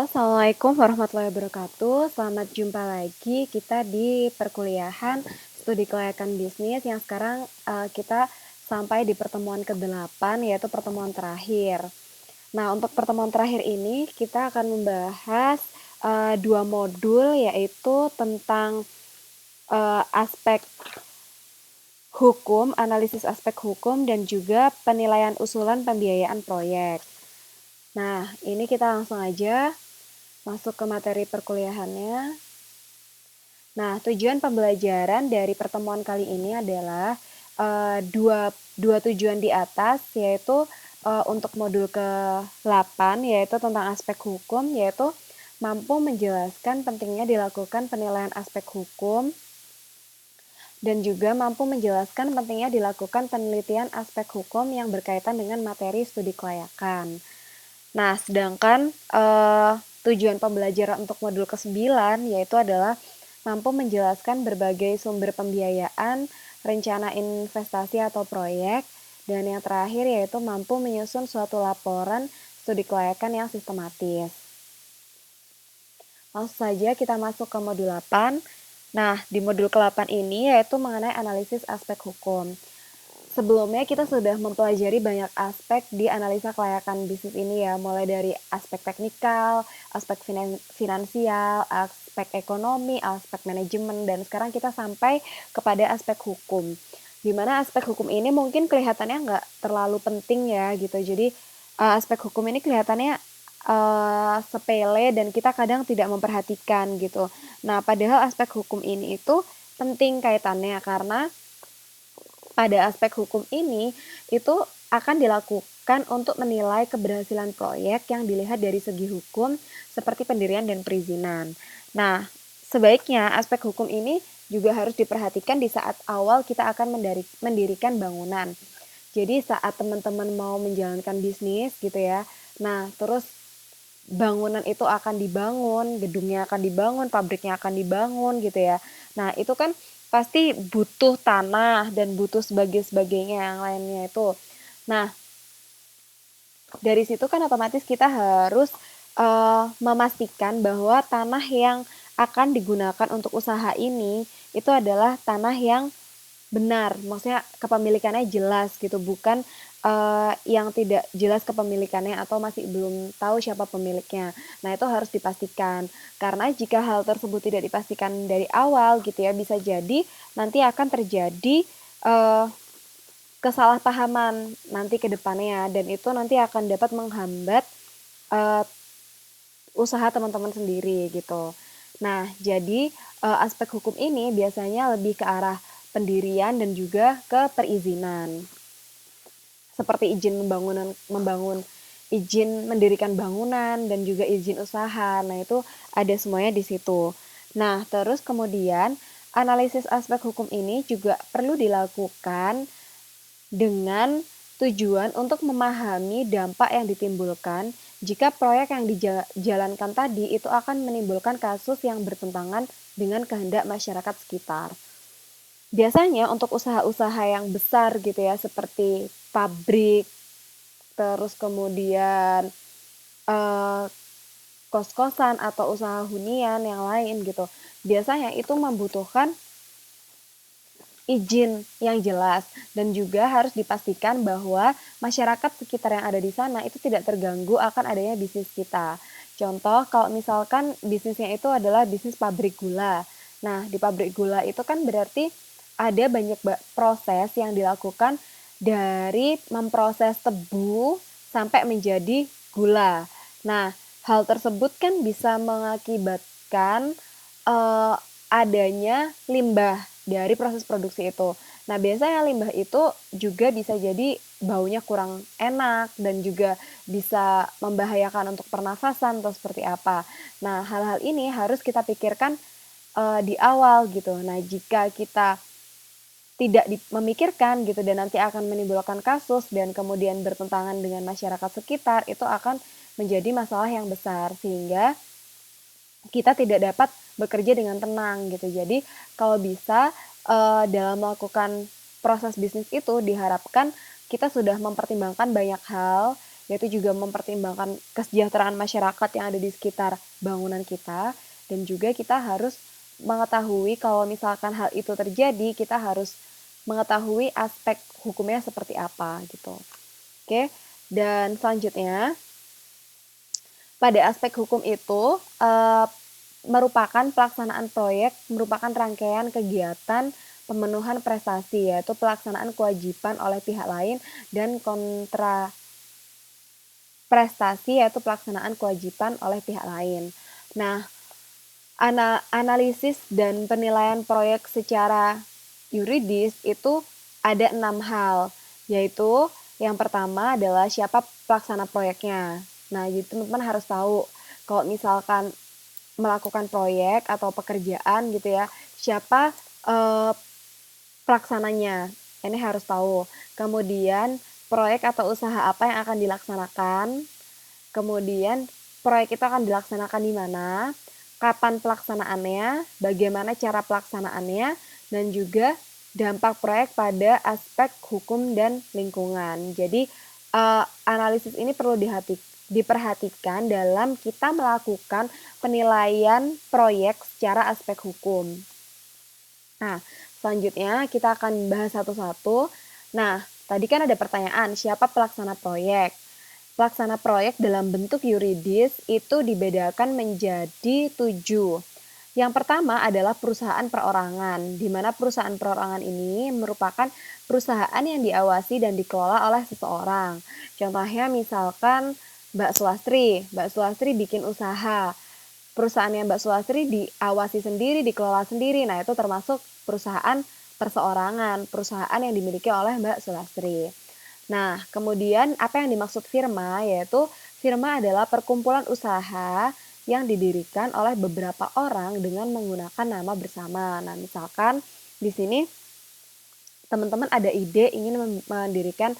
Halo, Assalamualaikum warahmatullahi wabarakatuh. Selamat jumpa lagi kita di perkuliahan studi kelayakan bisnis yang sekarang kita sampai di pertemuan ke-8 yaitu pertemuan terakhir. Nah, untuk pertemuan terakhir ini kita akan membahas dua modul yaitu tentang aspek hukum, analisis aspek hukum dan juga penilaian usulan pembiayaan proyek. Nah, ini kita langsung aja masuk ke materi perkuliahannya. Nah, tujuan pembelajaran dari pertemuan kali ini adalah dua tujuan di atas, yaitu untuk modul ke-8, yaitu tentang aspek hukum, yaitu mampu menjelaskan pentingnya dilakukan penilaian aspek hukum, dan juga mampu menjelaskan pentingnya dilakukan penelitian aspek hukum yang berkaitan dengan materi studi kelayakan. Nah, sedangkan tujuan pembelajaran untuk modul ke-9 yaitu adalah mampu menjelaskan berbagai sumber pembiayaan, rencana investasi atau proyek, dan yang terakhir yaitu mampu menyusun suatu laporan studi kelayakan yang sistematis. Langsung saja kita masuk ke modul 8. Nah, di modul ke-8 ini yaitu mengenai analisis aspek hukum. Sebelumnya kita sudah mempelajari banyak aspek di analisa kelayakan bisnis ini ya, mulai dari aspek teknikal, aspek finansial, aspek ekonomi, aspek manajemen, dan sekarang kita sampai kepada aspek hukum. Dimana aspek hukum ini mungkin kelihatannya nggak terlalu penting ya gitu, jadi aspek hukum ini kelihatannya sepele dan kita kadang tidak memperhatikan gitu. Nah, padahal aspek hukum ini itu penting kaitannya karena pada aspek hukum ini itu akan dilakukan untuk menilai keberhasilan proyek yang dilihat dari segi hukum seperti pendirian dan perizinan. Nah, sebaiknya aspek hukum ini juga harus diperhatikan di saat awal kita akan mendirikan bangunan. Jadi saat teman-teman mau menjalankan bisnis gitu ya, nah terus bangunan itu akan dibangun, gedungnya akan dibangun, pabriknya akan dibangun gitu ya. Nah, itu kan pasti butuh tanah dan butuh sebagainya yang lainnya itu. Nah, dari situ kan otomatis kita harus memastikan bahwa tanah yang akan digunakan untuk usaha ini itu adalah tanah yang benar, maksudnya kepemilikannya jelas gitu, bukan yang tidak jelas kepemilikannya atau masih belum tahu siapa pemiliknya. Nah, itu harus dipastikan. Karena jika hal tersebut tidak dipastikan dari awal gitu ya, bisa jadi nanti akan terjadi kesalahpahaman nanti ke depannya dan itu nanti akan dapat menghambat uh, usaha teman-teman sendiri gitu. Nah, jadi aspek hukum ini biasanya lebih ke arah pendirian dan juga ke perizinan. Seperti izin membangun izin mendirikan bangunan dan juga izin usaha. Nah, itu ada semuanya di situ. Nah, terus kemudian analisis aspek hukum ini juga perlu dilakukan dengan tujuan untuk memahami dampak yang ditimbulkan jika proyek yang dijalankan tadi itu akan menimbulkan kasus yang bertentangan dengan kehendak masyarakat sekitar. Biasanya untuk usaha-usaha yang besar gitu ya, seperti pabrik, terus kemudian eh, kos-kosan atau usaha hunian yang lain gitu. Biasanya itu membutuhkan izin yang jelas dan juga harus dipastikan bahwa masyarakat sekitar yang ada di sana itu tidak terganggu akan adanya bisnis kita. Contoh kalau misalkan bisnisnya itu adalah bisnis pabrik gula. Nah, di pabrik gula itu kan berarti ada banyak proses yang dilakukan dari memproses tebu sampai menjadi gula. Nah, hal tersebut kan bisa mengakibatkan uh, adanya limbah dari proses produksi itu. Nah, biasanya limbah itu juga bisa jadi baunya kurang enak dan juga bisa membahayakan untuk pernafasan atau seperti apa. Nah, hal-hal ini harus kita pikirkan di awal gitu. Nah, jika kita tidak memikirkan gitu dan nanti akan menimbulkan kasus dan kemudian bertentangan dengan masyarakat sekitar, itu akan menjadi masalah yang besar sehingga kita tidak dapat bekerja dengan tenang gitu. Jadi kalau bisa dalam melakukan proses bisnis itu diharapkan kita sudah mempertimbangkan banyak hal yaitu juga mempertimbangkan kesejahteraan masyarakat yang ada di sekitar bangunan kita, dan juga kita harus mengetahui kalau misalkan hal itu terjadi, kita harus mengetahui aspek hukumnya seperti apa gitu. Oke, dan selanjutnya pada aspek hukum itu merupakan pelaksanaan proyek, merupakan rangkaian kegiatan pemenuhan prestasi, yaitu pelaksanaan kewajiban oleh pihak lain, dan kontra prestasi yaitu pelaksanaan kewajiban oleh pihak lain. Nah, analisis dan penilaian proyek secara yuridis itu ada 6 hal, yaitu yang pertama adalah siapa pelaksana proyeknya. Nah, jadi teman-teman harus tahu kalau misalkan melakukan proyek atau pekerjaan gitu ya, siapa pelaksananya. Ini harus tahu. Kemudian proyek atau usaha apa yang akan dilaksanakan. Kemudian proyek itu akan dilaksanakan di mana, kapan pelaksanaannya, bagaimana cara pelaksanaannya, dan juga dampak proyek pada aspek hukum dan lingkungan. Jadi analisis ini perlu diperhatikan dalam kita melakukan penilaian proyek secara aspek hukum. Nah, selanjutnya kita akan bahas satu-satu. Nah, tadi kan ada pertanyaan, siapa pelaksana proyek? Pelaksana proyek dalam bentuk yuridis itu dibedakan menjadi 7. Yang pertama adalah perusahaan perorangan, di mana perusahaan perorangan ini merupakan perusahaan yang diawasi dan dikelola oleh seseorang. Contohnya misalkan Mbak Sulastri. Mbak Sulastri bikin usaha. Perusahaannya Mbak Sulastri diawasi sendiri, dikelola sendiri. Nah, itu termasuk perusahaan perseorangan, perusahaan yang dimiliki oleh Mbak Sulastri. Nah, kemudian apa yang dimaksud firma, yaitu firma adalah perkumpulan usaha yang didirikan oleh beberapa orang dengan menggunakan nama bersama. Nah, misalkan di sini teman-teman ada ide ingin mendirikan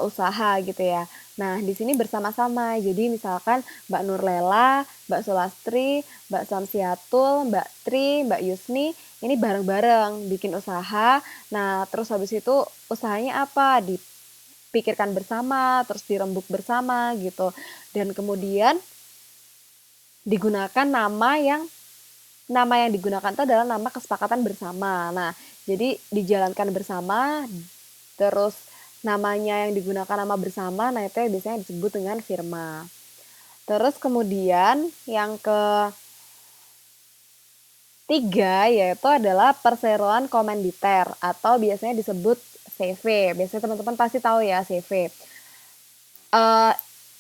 usaha gitu ya. Nah, di sini bersama-sama. Jadi misalkan Mbak Nurlela, Mbak Sulastri, Mbak Samsiatul, Mbak Tri, Mbak Yusni, ini bareng-bareng bikin usaha. Nah, terus habis itu usahanya apa? Dipikirkan bersama, terus dirembuk bersama gitu. Dan kemudian digunakan nama yang digunakan itu adalah nama kesepakatan bersama. Nah, jadi dijalankan bersama, terus namanya yang digunakan nama bersama, nah itu biasanya disebut dengan firma. Terus kemudian yang ketiga yaitu adalah perseroan komanditer atau biasanya disebut CV. Biasanya teman-teman pasti tahu ya CV.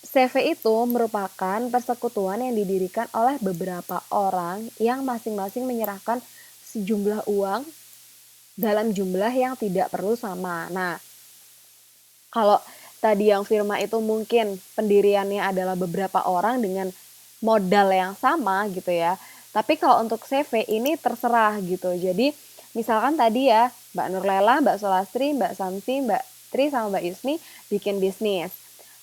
CV itu merupakan persekutuan yang didirikan oleh beberapa orang yang masing-masing menyerahkan sejumlah uang dalam jumlah yang tidak perlu sama. Nah, kalau tadi yang firma itu mungkin pendiriannya adalah beberapa orang dengan modal yang sama gitu ya. Tapi kalau untuk CV ini terserah gitu. Jadi misalkan tadi ya Mbak Nurlela, Mbak Solastri, Mbak Samsi, Mbak Tri sama Mbak Yusni bikin bisnis.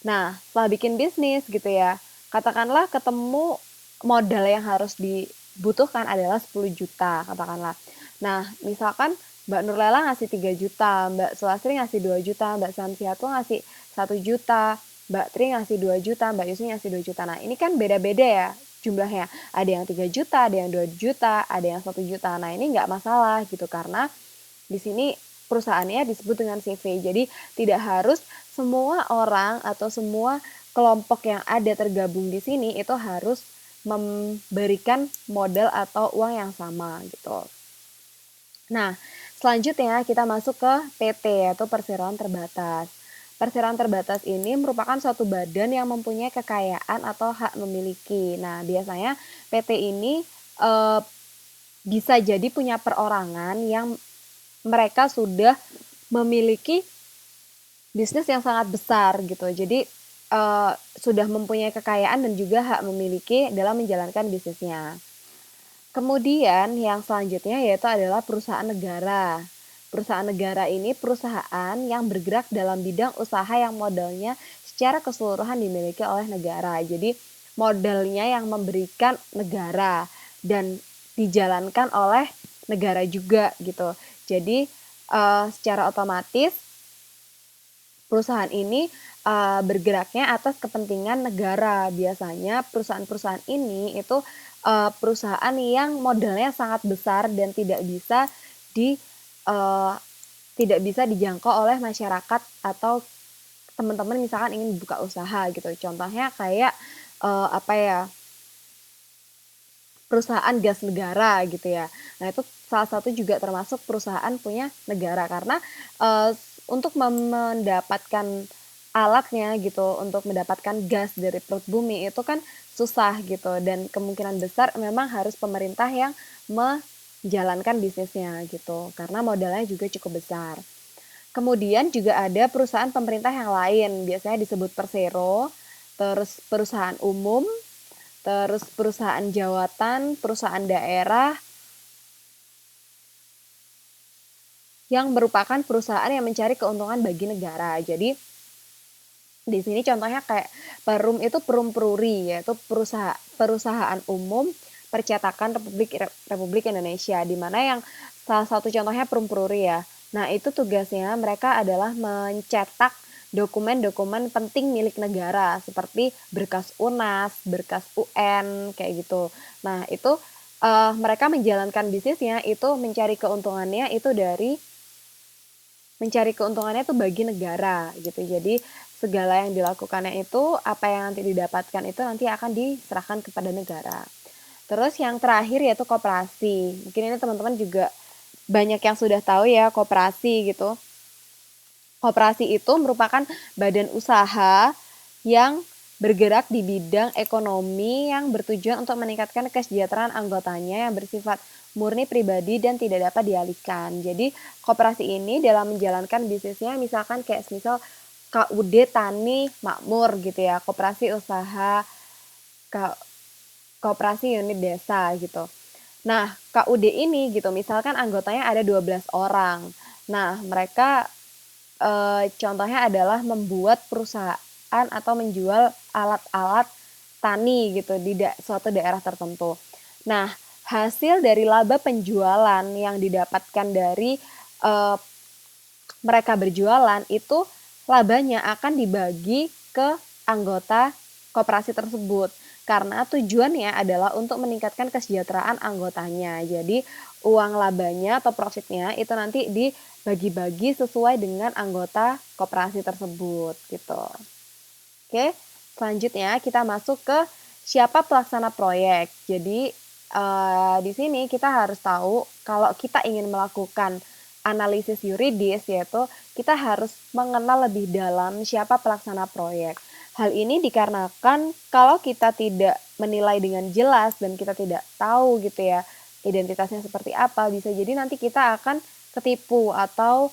Nah, setelah bikin bisnis gitu ya, katakanlah ketemu modal yang harus dibutuhkan adalah 10 juta katakanlah. Nah, misalkan Mbak Nurlela ngasih 3 juta, Mbak Sulastri ngasih 2 juta, Mbak Samsiatul ngasih 1 juta, Mbak Tri ngasih 2 juta, Mbak Yusni ngasih 2 juta. Nah, ini kan beda-beda ya jumlahnya. Ada yang 3 juta, ada yang 2 juta, ada yang 1 juta. Nah, ini nggak masalah gitu karena di sini perusahaannya disebut dengan CV. Jadi tidak harus semua orang atau semua kelompok yang ada tergabung di sini itu harus memberikan modal atau uang yang sama gitu. Nah, selanjutnya kita masuk ke PT yaitu perseroan terbatas. Perseroan terbatas ini merupakan suatu badan yang mempunyai kekayaan atau hak memiliki. Nah, biasanya PT ini bisa jadi punya perorangan yang mereka sudah memiliki bisnis yang sangat besar gitu. Jadi sudah mempunyai kekayaan dan juga hak memiliki dalam menjalankan bisnisnya. Kemudian yang selanjutnya yaitu adalah perusahaan negara. Perusahaan negara ini perusahaan yang bergerak dalam bidang usaha yang modalnya secara keseluruhan dimiliki oleh negara. Jadi modalnya yang memberikan negara dan dijalankan oleh negara juga gitu. Jadi secara otomatis perusahaan ini bergeraknya atas kepentingan negara. Biasanya perusahaan-perusahaan ini itu perusahaan yang modalnya sangat besar dan di eee, tidak bisa dijangkau oleh masyarakat atau teman-teman misalkan ingin buka usaha gitu. Contohnya kayak apa ya, perusahaan gas negara gitu ya. Nah, itu salah satu juga termasuk perusahaan punya negara karena untuk mendapatkan alatnya gitu, untuk mendapatkan gas dari perut bumi itu kan susah gitu dan kemungkinan besar memang harus pemerintah yang menjalankan bisnisnya gitu karena modalnya juga cukup besar. Kemudian juga ada perusahaan pemerintah yang lain, biasanya disebut persero, terus perusahaan umum, terus perusahaan jawatan, perusahaan daerah, yang merupakan perusahaan yang mencari keuntungan bagi negara. Jadi di sini contohnya kayak Perum itu Perum Peruri, yaitu perusahaan umum percetakan Republik Indonesia, di mana yang salah satu contohnya Perum Peruri ya. Nah, itu tugasnya mereka adalah mencetak dokumen-dokumen penting milik negara seperti berkas UNAS, berkas UN kayak gitu. Nah, itu mereka menjalankan bisnisnya itu mencari keuntungannya itu bagi negara gitu. Jadi segala yang dilakukannya itu apa yang nanti didapatkan itu nanti akan diserahkan kepada negara. Terus yang terakhir yaitu koperasi. Mungkin ini teman-teman juga banyak yang sudah tahu ya koperasi gitu. Koperasi itu merupakan badan usaha yang bergerak di bidang ekonomi yang bertujuan untuk meningkatkan kesejahteraan anggotanya yang bersifat murni pribadi dan tidak dapat dialihkan. Jadi koperasi ini dalam menjalankan bisnisnya misalkan kayak misal KUD Tani Makmur gitu ya, koperasi usaha koperasi unit desa gitu. Nah, KUD ini gitu misalkan anggotanya ada 12 orang. Nah, mereka contohnya adalah membuat perusahaan atau menjual alat-alat tani gitu di suatu daerah tertentu. Nah, hasil dari laba penjualan yang didapatkan dari uh, mereka berjualan itu labanya akan dibagi ke anggota koperasi tersebut karena tujuannya adalah untuk meningkatkan kesejahteraan anggotanya. Jadi uang labanya atau profitnya itu nanti dibagi-bagi sesuai dengan anggota koperasi tersebut gitu. Oke, selanjutnya kita masuk ke siapa pelaksana proyek. Jadi di sini kita harus tahu kalau kita ingin melakukan analisis yuridis yaitu kita harus mengenal lebih dalam siapa pelaksana proyek. Hal ini dikarenakan kalau kita tidak menilai dengan jelas dan kita tidak tahu gitu ya identitasnya seperti apa, bisa jadi nanti kita akan ketipu atau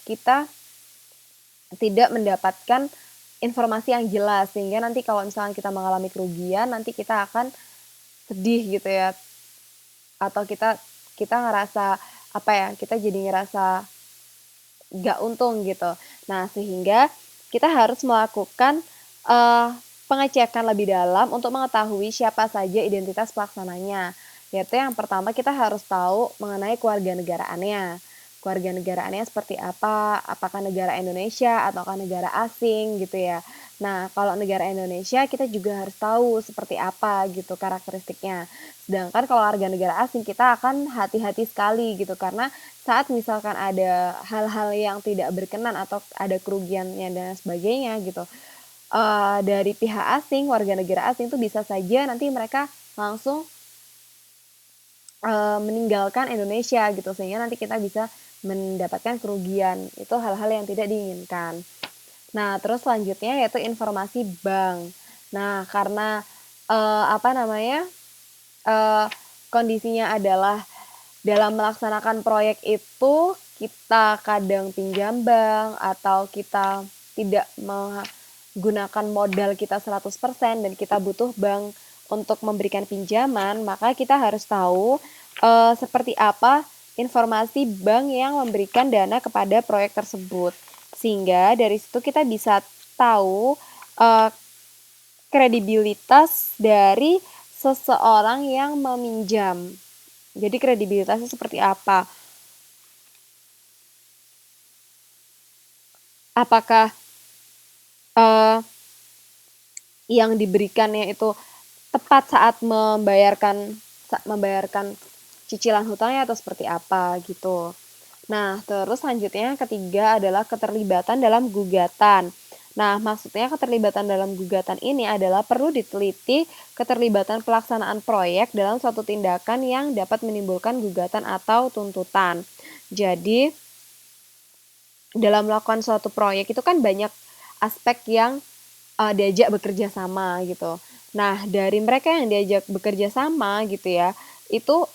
kita tidak mendapatkan informasi yang jelas sehingga nanti kalau misalnya kita mengalami kerugian nanti kita akan sedih gitu ya atau kita kita ngerasa apa ya kita jadi ngerasa gak untung gitu. Nah sehingga kita harus melakukan pengecekan lebih dalam untuk mengetahui siapa saja identitas pelaksananya. Yaitu yang pertama kita harus tahu mengenai kewarganegaraannya. Kewarganegaraannya seperti apa, apakah negara Indonesia ataukah negara asing gitu ya. Nah, kalau negara Indonesia kita juga harus tahu seperti apa gitu karakteristiknya. Sedangkan kalau warga negara asing kita akan hati-hati sekali gitu karena saat misalkan ada hal-hal yang tidak berkenan atau ada kerugiannya dan sebagainya gitu dari pihak asing, warga negara asing itu bisa saja nanti mereka langsung meninggalkan Indonesia gitu sehingga nanti kita bisa mendapatkan kerugian. Itu hal-hal yang tidak diinginkan. Nah, terus selanjutnya yaitu informasi bank. Nah, karena apa namanya? eh, kondisinya adalah dalam melaksanakan proyek itu kita kadang pinjam bank atau kita tidak menggunakan modal kita 100% dan kita butuh bank untuk memberikan pinjaman, maka kita harus tahu seperti apa informasi bank yang memberikan dana kepada proyek tersebut. Sehingga dari situ kita bisa tahu uh, kredibilitas dari seseorang yang meminjam. Jadi kredibilitasnya seperti apa? apakah uh, yang diberikannya itu tepat saat membayarkan cicilan hutangnya atau seperti apa gitu. Nah, terus selanjutnya yang ketiga adalah keterlibatan dalam gugatan. Nah, maksudnya keterlibatan dalam gugatan ini adalah perlu diteliti keterlibatan pelaksanaan proyek dalam suatu tindakan yang dapat menimbulkan gugatan atau tuntutan. Jadi, dalam melakukan suatu proyek itu kan banyak aspek yang diajak bekerja sama gitu. Nah, dari mereka yang diajak bekerja sama gitu ya, itu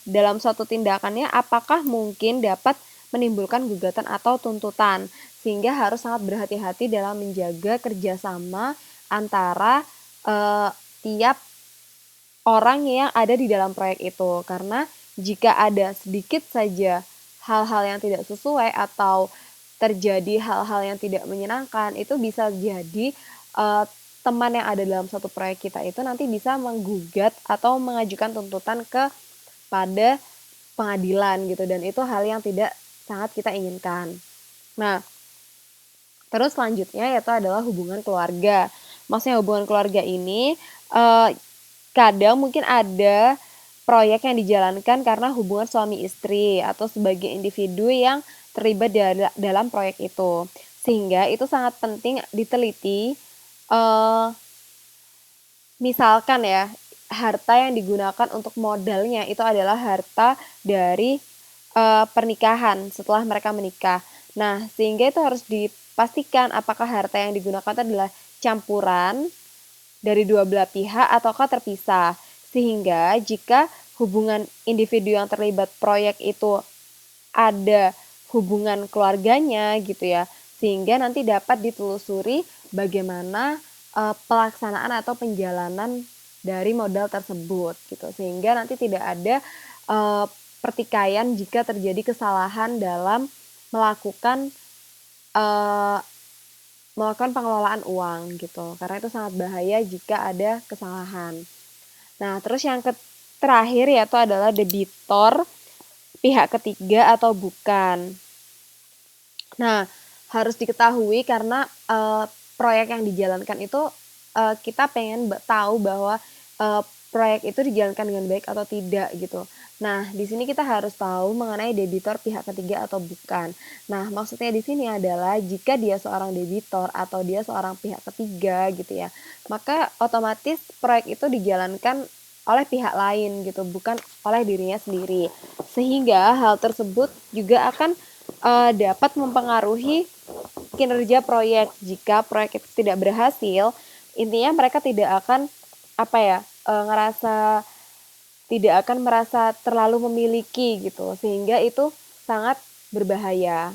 dalam suatu tindakannya apakah mungkin dapat menimbulkan gugatan atau tuntutan, sehingga harus sangat berhati-hati dalam menjaga kerjasama antara tiap orang yang ada di dalam proyek itu. Karena jika ada sedikit saja hal-hal yang tidak sesuai atau terjadi hal-hal yang tidak menyenangkan, itu bisa jadi teman yang ada dalam satu proyek kita itu nanti bisa menggugat atau mengajukan tuntutan kepada pengadilan gitu, dan itu hal yang tidak sangat kita inginkan. Nah, terus selanjutnya yaitu adalah hubungan keluarga. Maksudnya hubungan keluarga ini kadang mungkin ada proyek yang dijalankan karena hubungan suami istri atau sebagai individu yang terlibat dalam proyek itu. Sehingga itu sangat penting diteliti. Misalkan ya, harta yang digunakan untuk modalnya itu adalah harta dari pernikahan setelah mereka menikah. Nah, sehingga itu harus dipastikan apakah harta yang digunakan itu adalah campuran dari dua belah pihak ataukah terpisah. Sehingga jika hubungan individu yang terlibat proyek itu ada hubungan keluarganya gitu ya, sehingga nanti dapat ditelusuri bagaimana pelaksanaan atau penjalanan dari modal tersebut gitu, sehingga nanti tidak ada pertikaian jika terjadi kesalahan dalam melakukan pengelolaan uang gitu, karena itu sangat bahaya jika ada kesalahan. Nah, terus yang terakhir yaitu adalah debitor pihak ketiga atau bukan. Nah, harus diketahui karena proyek yang dijalankan itu kita pengen tahu bahwa proyek itu dijalankan dengan baik atau tidak gitu. Nah, di sini kita harus tahu mengenai debitor pihak ketiga atau bukan. Nah, maksudnya di sini adalah jika dia seorang debitor atau dia seorang pihak ketiga gitu ya, maka otomatis proyek itu dijalankan oleh pihak lain gitu, bukan oleh dirinya sendiri. Sehingga hal tersebut juga akan dapat mempengaruhi kinerja proyek. Jika proyek itu tidak berhasil, intinya mereka tidak akan tidak akan merasa terlalu memiliki gitu, sehingga itu sangat berbahaya.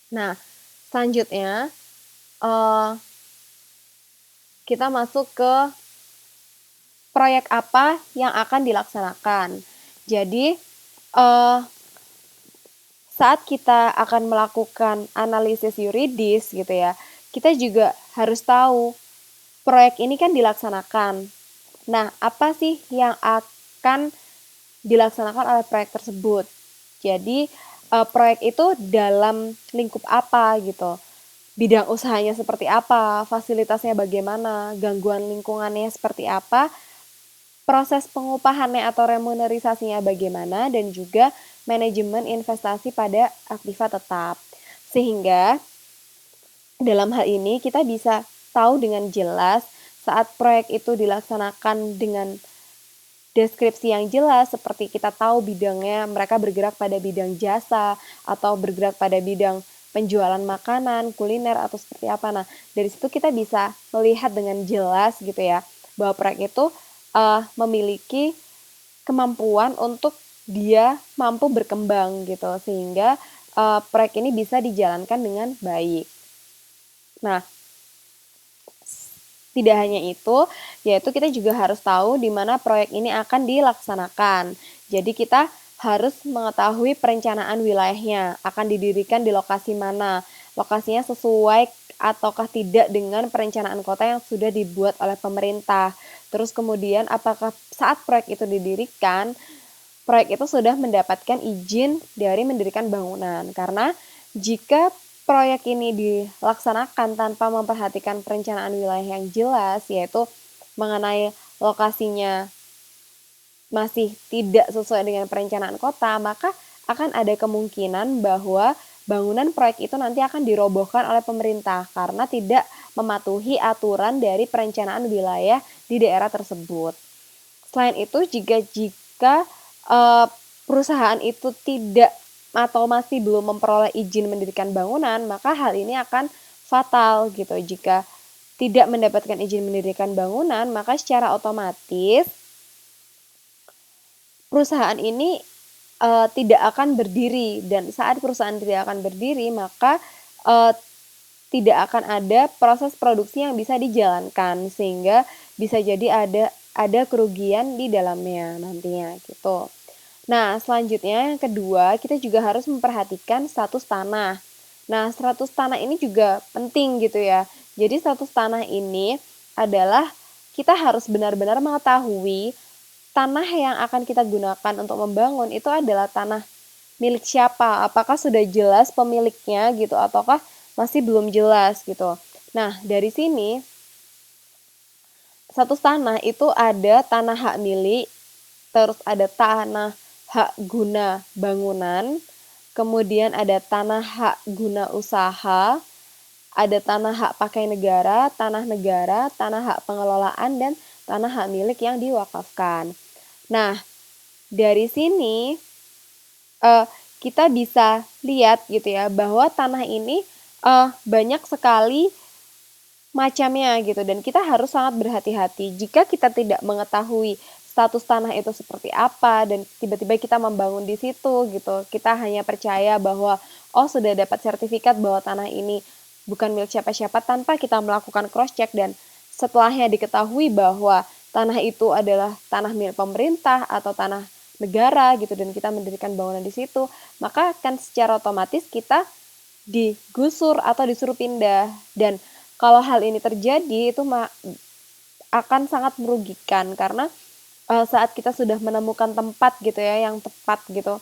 Nah, selanjutnya kita masuk ke proyek apa yang akan dilaksanakan. Jadi saat kita akan melakukan analisis yuridis gitu ya, kita juga harus tahu proyek ini kan dilaksanakan. Nah, apa sih yang akan dilaksanakan oleh proyek tersebut? Jadi, proyek itu dalam lingkup apa gitu? Bidang usahanya seperti apa? Fasilitasnya bagaimana? Gangguan lingkungannya seperti apa? Proses pengupahannya atau remunerisasinya bagaimana, dan juga manajemen investasi pada aktiva tetap. Sehingga dalam hal ini kita bisa tahu dengan jelas saat proyek itu dilaksanakan dengan deskripsi yang jelas, seperti kita tahu bidangnya, mereka bergerak pada bidang jasa atau bergerak pada bidang penjualan makanan, kuliner atau seperti apa. Nah, dari situ kita bisa melihat dengan jelas gitu ya, bahwa proyek itu memiliki kemampuan untuk dia mampu berkembang gitu, sehingga proyek ini bisa dijalankan dengan baik. Nah, tidak hanya itu, yaitu kita juga harus tahu di mana proyek ini akan dilaksanakan. Jadi kita harus mengetahui perencanaan wilayahnya, akan didirikan di lokasi mana, lokasinya sesuai ataukah tidak dengan perencanaan kota yang sudah dibuat oleh pemerintah. Terus kemudian apakah saat proyek itu didirikan, proyek itu sudah mendapatkan izin dari mendirikan bangunan. Karena jika proyek ini dilaksanakan tanpa memperhatikan perencanaan wilayah yang jelas, yaitu mengenai lokasinya masih tidak sesuai dengan perencanaan kota, maka akan ada kemungkinan bahwa bangunan proyek itu nanti akan dirobohkan oleh pemerintah karena tidak mematuhi aturan dari perencanaan wilayah di daerah tersebut. Selain itu, jika perusahaan itu tidak atau masih belum memperoleh izin mendirikan bangunan, maka hal ini akan fatal gitu. Jika tidak mendapatkan izin mendirikan bangunan, maka secara otomatis perusahaan ini tidak akan berdiri, dan saat perusahaan tidak akan berdiri, maka tidak akan ada proses produksi yang bisa dijalankan, sehingga bisa jadi ada kerugian di dalamnya nantinya gitu. Nah, selanjutnya yang kedua, kita juga harus memperhatikan status tanah. Nah, status tanah ini juga penting gitu ya. Jadi status tanah ini adalah kita harus benar-benar mengetahui tanah yang akan kita gunakan untuk membangun itu adalah tanah milik siapa, apakah sudah jelas pemiliknya gitu ataukah masih belum jelas gitu. Nah, dari sini status tanah itu ada tanah hak milik, terus ada tanah hak guna bangunan, kemudian ada tanah hak guna usaha, ada tanah hak pakai negara, tanah hak pengelolaan, dan tanah hak milik yang diwakafkan. Nah, dari sini kita bisa lihat gitu ya bahwa tanah ini banyak sekali macamnya gitu, dan kita harus sangat berhati-hati jika kita tidak mengetahui status tanah itu seperti apa dan tiba-tiba kita membangun di situ gitu. Kita hanya percaya bahwa sudah dapat sertifikat bahwa tanah ini bukan milik siapa-siapa tanpa kita melakukan cross check, dan setelahnya diketahui bahwa tanah itu adalah tanah milik pemerintah atau tanah negara gitu dan kita mendirikan bangunan di situ, maka kan secara otomatis kita digusur atau disuruh pindah. Dan kalau hal ini terjadi itu akan sangat merugikan karena saat kita sudah menemukan tempat gitu ya yang tepat gitu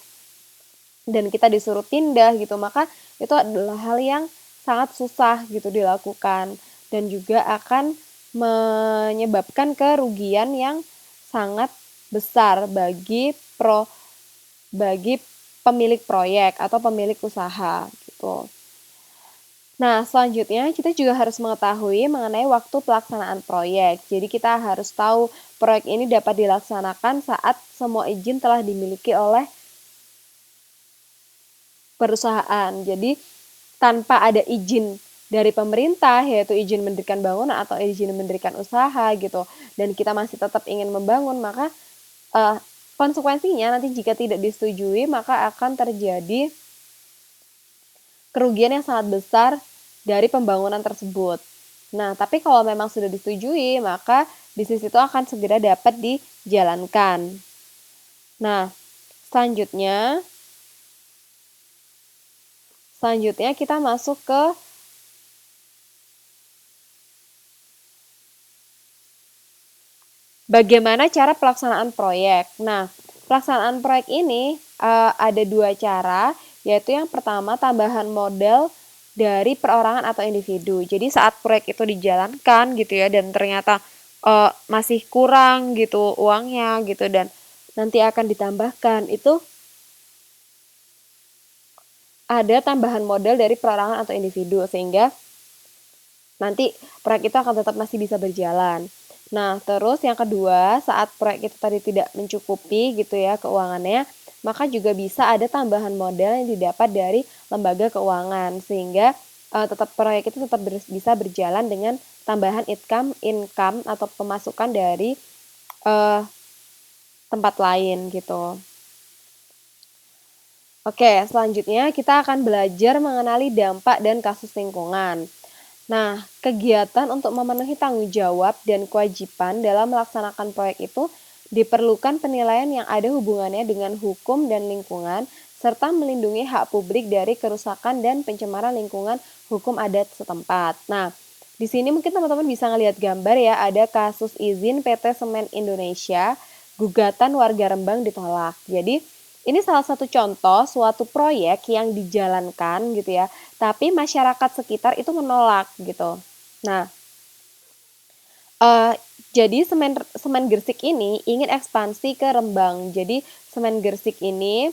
dan kita disuruh pindah gitu, maka itu adalah hal yang sangat susah gitu dilakukan dan juga akan menyebabkan kerugian yang sangat besar bagi pemilik proyek atau pemilik usaha gitu. Nah, selanjutnya kita juga harus mengetahui mengenai waktu pelaksanaan proyek. Jadi kita harus tahu proyek ini dapat dilaksanakan saat semua izin telah dimiliki oleh perusahaan. Jadi tanpa ada izin dari pemerintah, yaitu izin mendirikan bangunan atau izin mendirikan usaha gitu, dan kita masih tetap ingin membangun, maka konsekuensinya nanti jika tidak disetujui, maka akan terjadi kerugian yang sangat besar dari pembangunan tersebut. Nah, tapi kalau memang sudah disetujui, maka bisnis itu akan segera dapat dijalankan. Nah, selanjutnya kita masuk ke bagaimana cara pelaksanaan proyek. Nah, pelaksanaan proyek ini ada dua cara, yaitu yang pertama tambahan modal dari perorangan atau individu. Jadi saat proyek itu dijalankan gitu ya dan ternyata masih kurang gitu uangnya gitu dan nanti akan ditambahkan, itu ada tambahan modal dari perorangan atau individu sehingga nanti proyek itu akan tetap masih bisa berjalan. Nah, terus yang kedua, saat proyek itu tadi tidak mencukupi gitu ya keuangannya, maka juga bisa ada tambahan modal yang didapat dari lembaga keuangan sehingga tetap proyek itu tetap bisa berjalan dengan tambahan income atau pemasukan dari tempat lain gitu. Oke, selanjutnya kita akan belajar mengenali dampak dan kasus lingkungan. Nah, kegiatan untuk memenuhi tanggung jawab dan kewajiban dalam melaksanakan proyek itu diperlukan penilaian yang ada hubungannya dengan hukum dan lingkungan, serta melindungi hak publik dari kerusakan dan pencemaran lingkungan hukum adat setempat. Nah, di sini mungkin teman-teman bisa ngelihat gambar ya, ada kasus izin PT Semen Indonesia, gugatan warga Rembang ditolak. Jadi, Ini salah satu contoh suatu proyek yang dijalankan gitu ya, tapi masyarakat sekitar itu menolak gitu. Nah, jadi semen Gresik ini ingin ekspansi ke Rembang. Jadi semen Gresik ini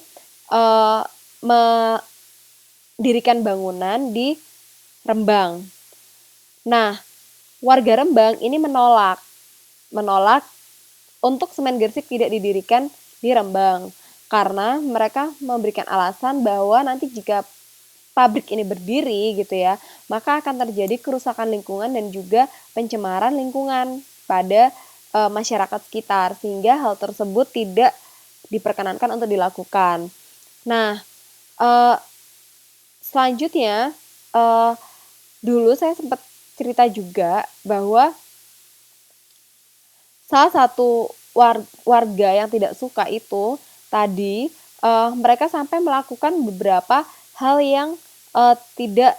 mendirikan bangunan di Rembang. Nah, warga Rembang ini menolak untuk semen Gresik tidak didirikan di Rembang karena mereka memberikan alasan bahwa nanti jika pabrik ini berdiri gitu ya, maka akan terjadi kerusakan lingkungan dan juga pencemaran lingkungan pada masyarakat sekitar sehingga hal tersebut tidak diperkenankan untuk dilakukan. Nah, eh, selanjutnya eh, dulu saya sempat cerita juga bahwa salah satu warga yang tidak suka itu tadi mereka sampai melakukan beberapa hal yang tidak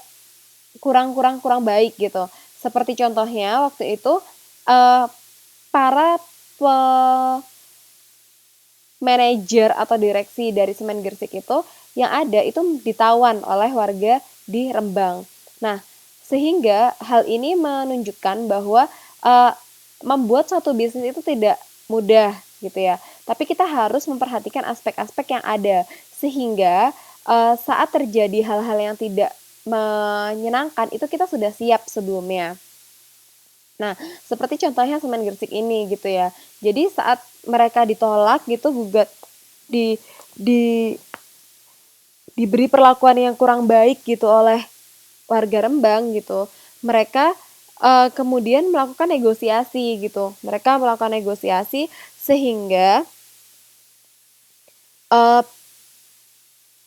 kurang baik gitu. Seperti contohnya waktu itu para manajer atau direksi dari Semen Gresik itu yang ada itu ditawan oleh warga di Rembang. Nah, sehingga hal ini menunjukkan bahwa membuat suatu bisnis itu tidak mudah gitu ya. Tapi kita harus memperhatikan aspek-aspek yang ada sehingga saat terjadi hal-hal yang tidak menyenangkan itu kita sudah siap sebelumnya. Nah, seperti contohnya Semen Gresik ini gitu ya. Jadi saat mereka ditolak gitu gugat di di diberi perlakuan yang kurang baik gitu oleh warga Rembang gitu. Mereka kemudian melakukan negosiasi gitu. Mereka melakukan negosiasi sehingga uh,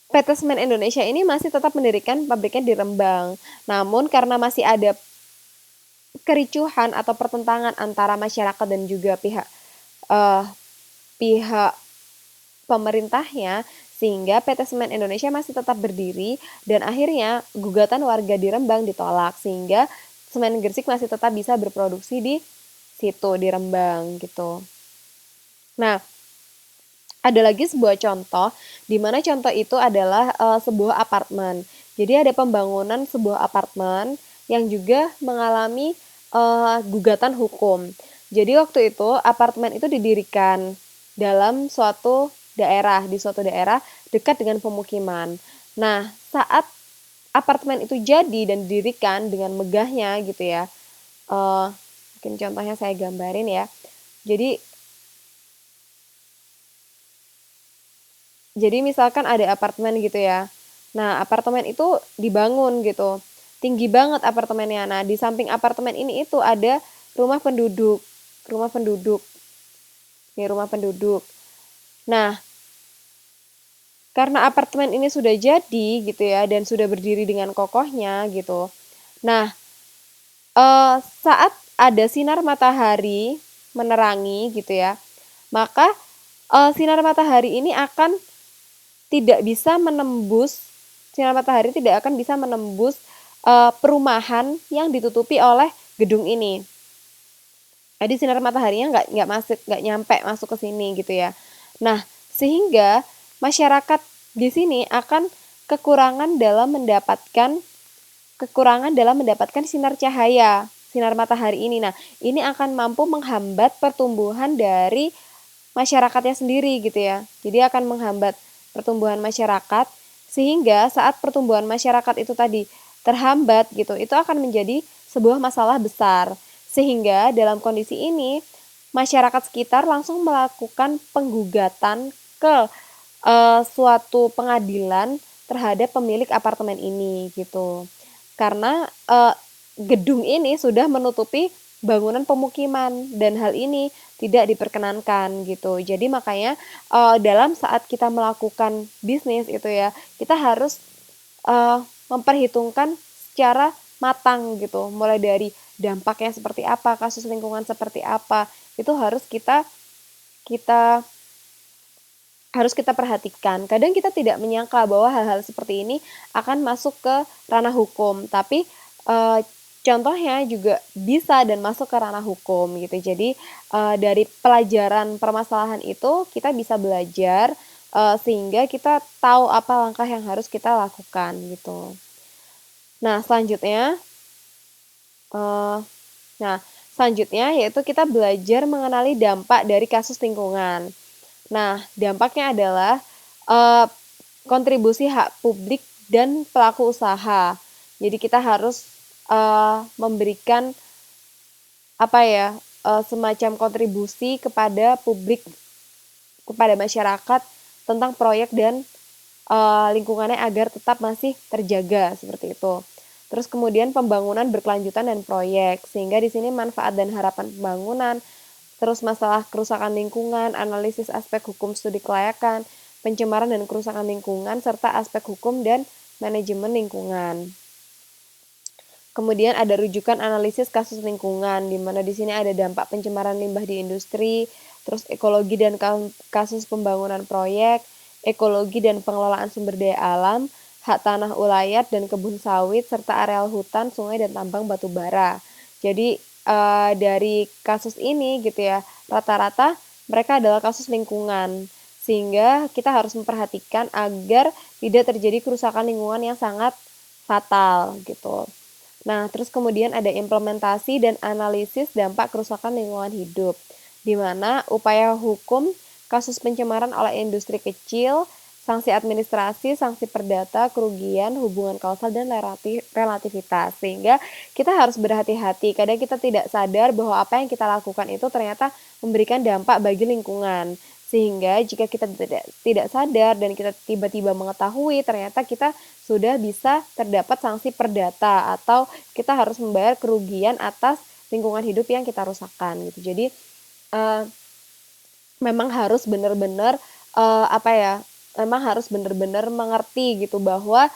PT Semen Indonesia ini masih tetap mendirikan pabriknya di Rembang. Namun karena masih ada kericuhan atau pertentangan antara masyarakat dan juga pihak pemerintahnya sehingga PT Semen Indonesia masih tetap berdiri dan akhirnya gugatan warga di Rembang ditolak sehingga Semen Gresik masih tetap bisa berproduksi di situ di Rembang gitu. Nah, ada lagi sebuah contoh di mana contoh itu adalah sebuah apartemen. Jadi ada pembangunan sebuah apartemen yang juga mengalami gugatan hukum. Jadi waktu itu apartemen itu didirikan dalam di suatu daerah dekat dengan pemukiman. Nah, saat apartemen itu jadi dan didirikan dengan megahnya gitu ya, mungkin contohnya saya gambarin ya. Jadi misalkan ada apartemen gitu ya. Nah, apartemen itu dibangun gitu. Tinggi banget apartemennya. Nah, di samping apartemen ini itu ada rumah penduduk. Rumah penduduk. Ini rumah penduduk. Nah, karena apartemen ini sudah jadi gitu ya dan sudah berdiri dengan kokohnya gitu. Nah, saat ada sinar matahari menerangi gitu ya, maka sinar matahari ini akan tidak bisa menembus sinar matahari tidak akan bisa menembus perumahan yang ditutupi oleh gedung ini. Jadi sinar mataharinya nggak nyampe masuk ke sini gitu ya. Nah, sehingga masyarakat di sini akan kekurangan dalam mendapatkan sinar cahaya, sinar matahari ini. Nah, ini akan mampu menghambat pertumbuhan dari masyarakatnya sendiri gitu ya. Jadi akan menghambat pertumbuhan masyarakat sehingga saat pertumbuhan masyarakat itu tadi terhambat gitu, itu akan menjadi sebuah masalah besar. Sehingga dalam kondisi ini masyarakat sekitar langsung melakukan penggugatan ke suatu pengadilan terhadap pemilik apartemen ini gitu. Karena gedung ini sudah menutupi bangunan pemukiman dan hal ini tidak diperkenankan gitu. Jadi makanya dalam saat kita melakukan bisnis itu ya, kita harus memperhitungkan secara matang gitu. Mulai dari dampaknya seperti apa, kasus lingkungan seperti apa, itu kita harus kita perhatikan. Kadang kita tidak menyangka bahwa hal-hal seperti ini akan masuk ke ranah hukum, tapi contohnya juga bisa dan masuk ke ranah hukum gitu. Jadi dari pelajaran permasalahan itu kita bisa belajar sehingga kita tahu apa langkah yang harus kita lakukan gitu. Nah, selanjutnya eh, nah, selanjutnya yaitu kita belajar mengenali dampak dari kasus lingkungan. Nah, dampaknya adalah eh, kontribusi hak publik dan pelaku usaha. Jadi kita harus memberikan apa ya, semacam kontribusi kepada publik, kepada masyarakat tentang proyek dan lingkungannya agar tetap masih terjaga seperti itu. Terus kemudian pembangunan berkelanjutan dan proyek, sehingga di sini manfaat dan harapan pembangunan, terus masalah kerusakan lingkungan, analisis aspek hukum studi kelayakan, pencemaran dan kerusakan lingkungan, serta aspek hukum dan manajemen lingkungan. Kemudian ada rujukan analisis kasus lingkungan, di mana di sini ada dampak pencemaran limbah di industri, terus ekologi dan kasus pembangunan proyek, ekologi dan pengelolaan sumber daya alam, hak tanah ulayat dan kebun sawit, serta areal hutan, sungai, dan tambang batu bara. Jadi dari kasus ini gitu ya, rata-rata mereka adalah kasus lingkungan, sehingga kita harus memperhatikan agar tidak terjadi kerusakan lingkungan yang sangat fatal gitu. Nah, terus kemudian ada implementasi dan analisis dampak kerusakan lingkungan hidup, di mana upaya hukum kasus pencemaran oleh industri kecil, sanksi administrasi, sanksi perdata, kerugian, hubungan kausal, dan relativitas. Sehingga kita harus berhati-hati, kadang kita tidak sadar bahwa apa yang kita lakukan itu ternyata memberikan dampak bagi lingkungan. Sehingga jika kita tidak sadar dan kita tiba-tiba mengetahui, ternyata kita sudah bisa terdapat sanksi perdata atau kita harus membayar kerugian atas lingkungan hidup yang kita rusakkan gitu. Jadi memang harus benar-benar apa ya? Memang harus benar-benar mengerti gitu bahwa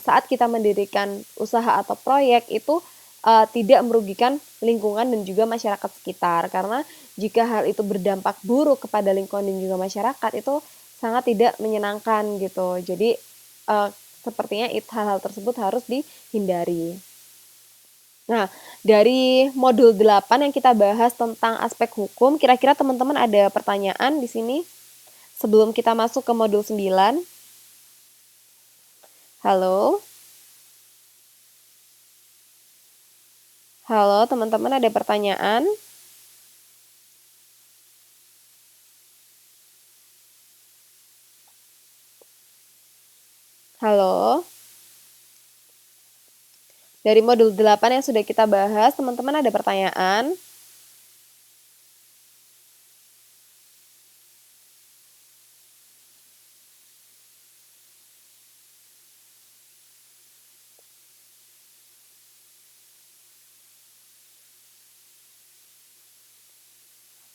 saat kita mendirikan usaha atau proyek itu tidak merugikan lingkungan dan juga masyarakat sekitar, karena jika hal itu berdampak buruk kepada lingkungan dan juga masyarakat itu sangat tidak menyenangkan gitu. Jadi sepertinya hal-hal tersebut harus dihindari. Nah, dari modul 8 yang kita bahas tentang aspek hukum, kira-kira teman-teman ada pertanyaan di sini sebelum kita masuk ke modul 9? Halo? Halo, teman-teman ada pertanyaan? Halo? Dari modul 8 yang sudah kita bahas, teman-teman ada pertanyaan?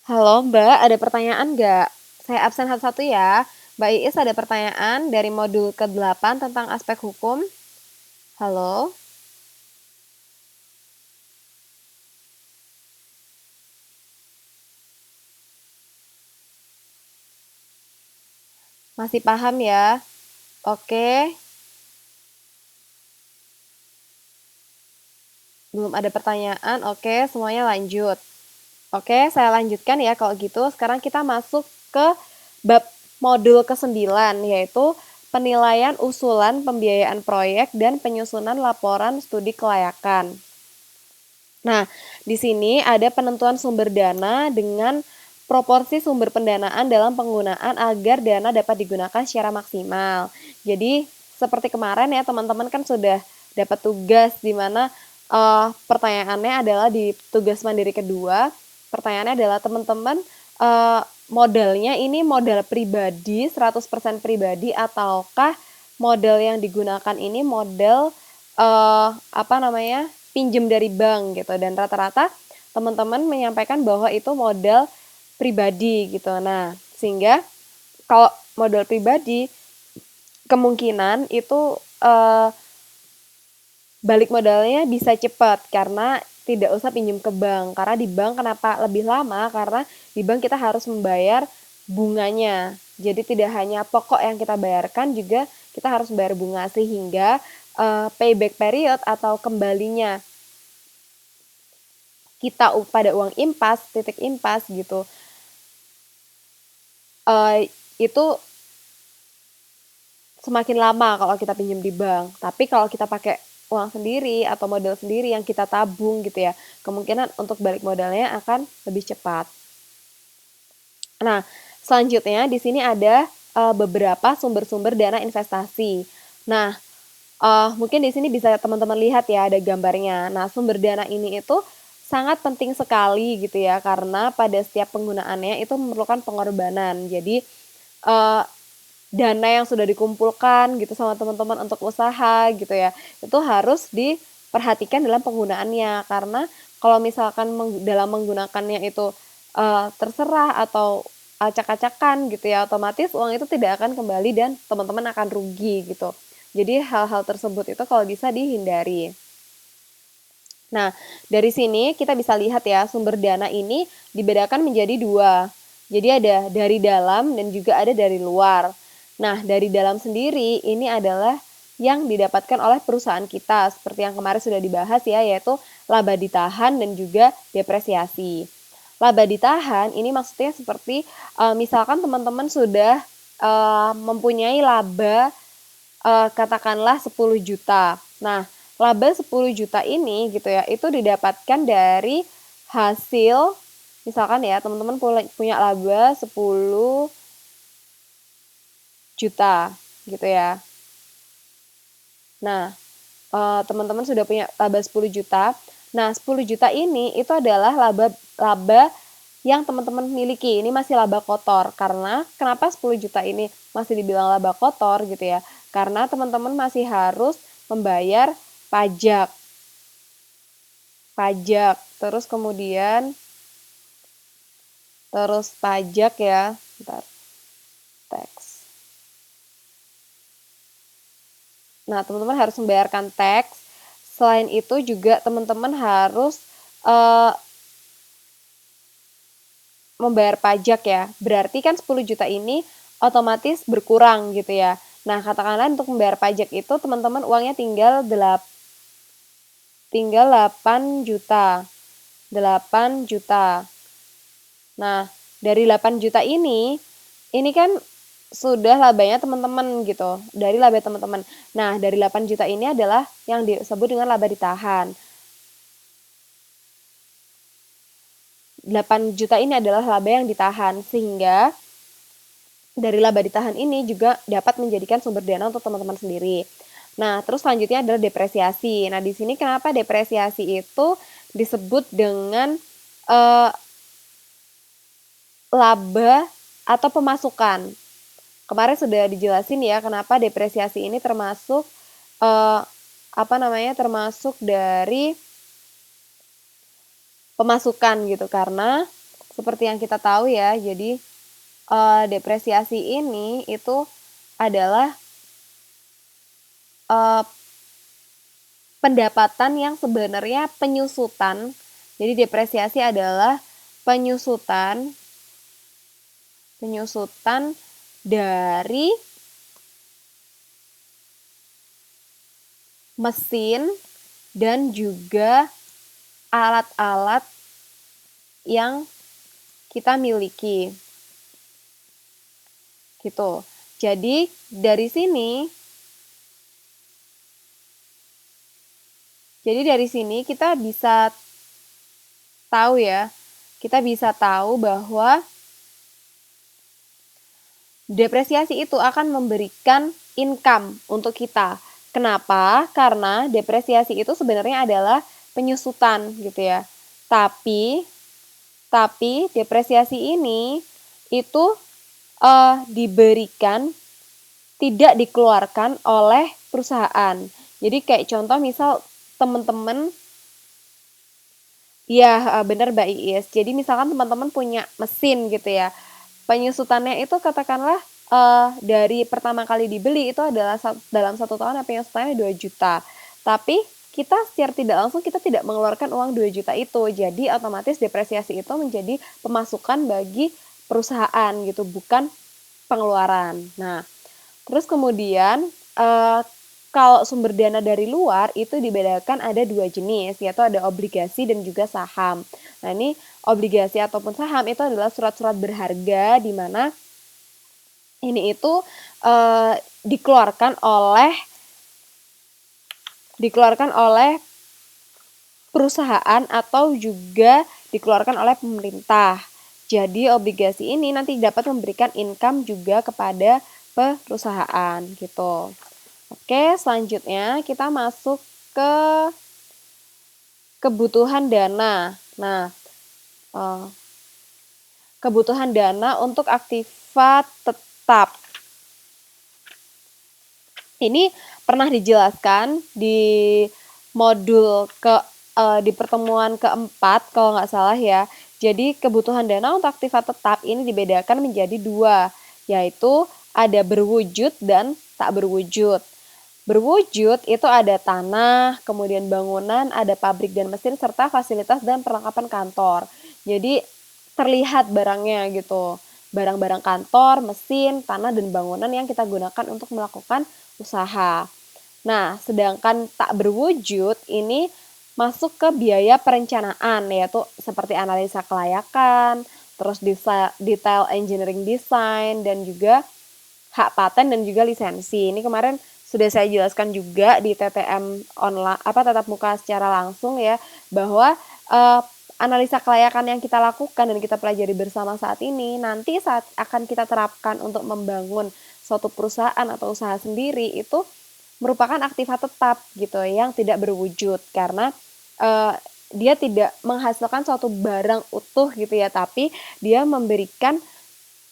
Halo Mbak, ada pertanyaan nggak? Saya absen satu-satu ya. Mbak Iis ada pertanyaan dari modul ke-8 tentang aspek hukum? Halo? Masih paham ya? Oke. Belum ada pertanyaan? Oke, semuanya lanjut. Oke, saya lanjutkan ya kalau gitu. Sekarang kita masuk ke bab modul ke-9, yaitu penilaian usulan pembiayaan proyek dan penyusunan laporan studi kelayakan. Nah, di sini ada penentuan sumber dana dengan proporsi sumber pendanaan dalam penggunaan agar dana dapat digunakan secara maksimal. Jadi, seperti kemarin ya, teman-teman kan sudah dapat tugas di mana pertanyaannya adalah di tugas mandiri kedua. Pertanyaannya adalah teman-teman modalnya ini modal pribadi, 100% pribadi ataukah modal yang digunakan ini modal apa namanya? Pinjam dari bank gitu, dan rata-rata teman-teman menyampaikan bahwa itu modal pribadi gitu. Nah, sehingga kalau modal pribadi kemungkinan itu balik modalnya bisa cepat karena tidak usah pinjam ke bank. Karena di bank kenapa lebih lama? Karena di bank kita harus membayar bunganya. Jadi tidak hanya pokok yang kita bayarkan, juga kita harus bayar bunga, sehingga payback period atau kembalinya kita pada uang impas, titik impas gitu, itu semakin lama kalau kita pinjam di bank. Tapi kalau kita pakai uang sendiri atau modal sendiri yang kita tabung gitu ya, kemungkinan untuk balik modalnya akan lebih cepat. Nah, selanjutnya di sini ada beberapa sumber-sumber dana investasi. Nah, mungkin di sini bisa teman-teman lihat ya, ada gambarnya. Nah, sumber dana ini itu sangat penting sekali gitu ya, karena pada setiap penggunaannya itu memerlukan pengorbanan. Jadi, dana yang sudah dikumpulkan gitu sama teman-teman untuk usaha gitu ya, itu harus diperhatikan dalam penggunaannya. Karena kalau misalkan dalam menggunakannya itu terserah atau acak-acakan gitu ya, otomatis uang itu tidak akan kembali dan teman-teman akan rugi gitu. Jadi hal-hal tersebut itu kalau bisa dihindari. Nah, dari sini kita bisa lihat ya, sumber dana ini dibedakan menjadi dua. Jadi ada dari dalam dan juga ada dari luar. Nah, dari dalam sendiri ini adalah yang didapatkan oleh perusahaan kita, seperti yang kemarin sudah dibahas ya, yaitu laba ditahan dan juga depresiasi. Laba ditahan ini maksudnya seperti misalkan teman-teman sudah mempunyai laba katakanlah 10 juta. Nah, laba 10 juta ini gitu ya, itu didapatkan dari hasil, misalkan ya teman-teman punya laba 10 juta gitu ya. Nah, teman-teman sudah punya laba 10 juta. Nah, 10 juta ini itu adalah laba yang teman-teman miliki. Ini masih laba kotor. Karena kenapa 10 juta ini masih dibilang laba kotor gitu ya? Karena teman-teman masih harus membayar pajak. Terus kemudian pajak ya. Bentar. Tax. Nah, teman-teman harus membayarkan tax. Selain itu juga teman-teman harus membayar pajak ya. Berarti kan 10 juta ini otomatis berkurang gitu ya. Nah, katakanlah untuk membayar pajak itu teman-teman uangnya tinggal 8 juta. 8 juta. Nah, dari 8 juta ini kan sudah labanya teman-teman gitu, dari laba teman-teman. Nah, dari 8 juta ini adalah yang disebut dengan laba ditahan. 8 juta ini adalah laba yang ditahan, sehingga dari laba ditahan ini juga dapat menjadikan sumber dana untuk teman-teman sendiri. Nah, terus selanjutnya adalah depresiasi. Nah, di sini kenapa depresiasi itu disebut dengan laba atau pemasukan. Kemarin sudah dijelasin ya kenapa depresiasi ini termasuk termasuk dari pemasukan gitu, karena seperti yang kita tahu ya, jadi depresiasi ini itu adalah pendapatan yang sebenarnya penyusutan. Jadi depresiasi adalah penyusutan dari mesin dan juga alat-alat yang kita miliki. Gitu. Jadi dari sini kita bisa tahu ya, bahwa depresiasi itu akan memberikan income untuk kita. Kenapa? Karena depresiasi itu sebenarnya adalah penyusutan gitu ya. Tapi depresiasi ini itu diberikan, tidak dikeluarkan oleh perusahaan. Jadi kayak contoh misal teman-teman, ya benar Mbak Iis. Jadi misalkan teman-teman punya mesin gitu ya. Penyusutannya itu katakanlah dari pertama kali dibeli itu adalah dalam 1 tahun penyusutannya 2 juta. Tapi kita secara tidak langsung kita tidak mengeluarkan uang 2 juta itu. Jadi otomatis depresiasi itu menjadi pemasukan bagi perusahaan gitu, bukan pengeluaran. Nah, terus kemudian kalau sumber dana dari luar itu dibedakan ada 2 jenis, yaitu ada obligasi dan juga saham. Nah, ini obligasi ataupun saham itu adalah surat-surat berharga di mana ini itu dikeluarkan oleh perusahaan atau juga dikeluarkan oleh pemerintah. Jadi obligasi ini nanti dapat memberikan income juga kepada perusahaan gitu. Oke, selanjutnya kita masuk ke kebutuhan dana. Nah, kebutuhan dana untuk aktiva tetap. Ini pernah dijelaskan di modul di pertemuan keempat kalau nggak salah ya. Jadi kebutuhan dana untuk aktiva tetap ini dibedakan menjadi dua, yaitu ada berwujud dan tak berwujud. Berwujud itu ada tanah, kemudian bangunan, ada pabrik dan mesin, serta fasilitas dan perlengkapan kantor. Jadi terlihat barangnya gitu. Barang-barang kantor, mesin, tanah, dan bangunan yang kita gunakan untuk melakukan usaha. Nah, sedangkan tak berwujud ini masuk ke biaya perencanaan, yaitu seperti analisa kelayakan, terus detail engineering design, dan juga hak paten dan juga lisensi. Ini kemarin sudah saya jelaskan juga di TTM online tatap muka secara langsung ya, bahwa analisa kelayakan yang kita lakukan dan kita pelajari bersama saat ini nanti saat akan kita terapkan untuk membangun suatu perusahaan atau usaha sendiri itu merupakan aktiva tetap gitu yang tidak berwujud karena dia tidak menghasilkan suatu barang utuh gitu ya, tapi dia memberikan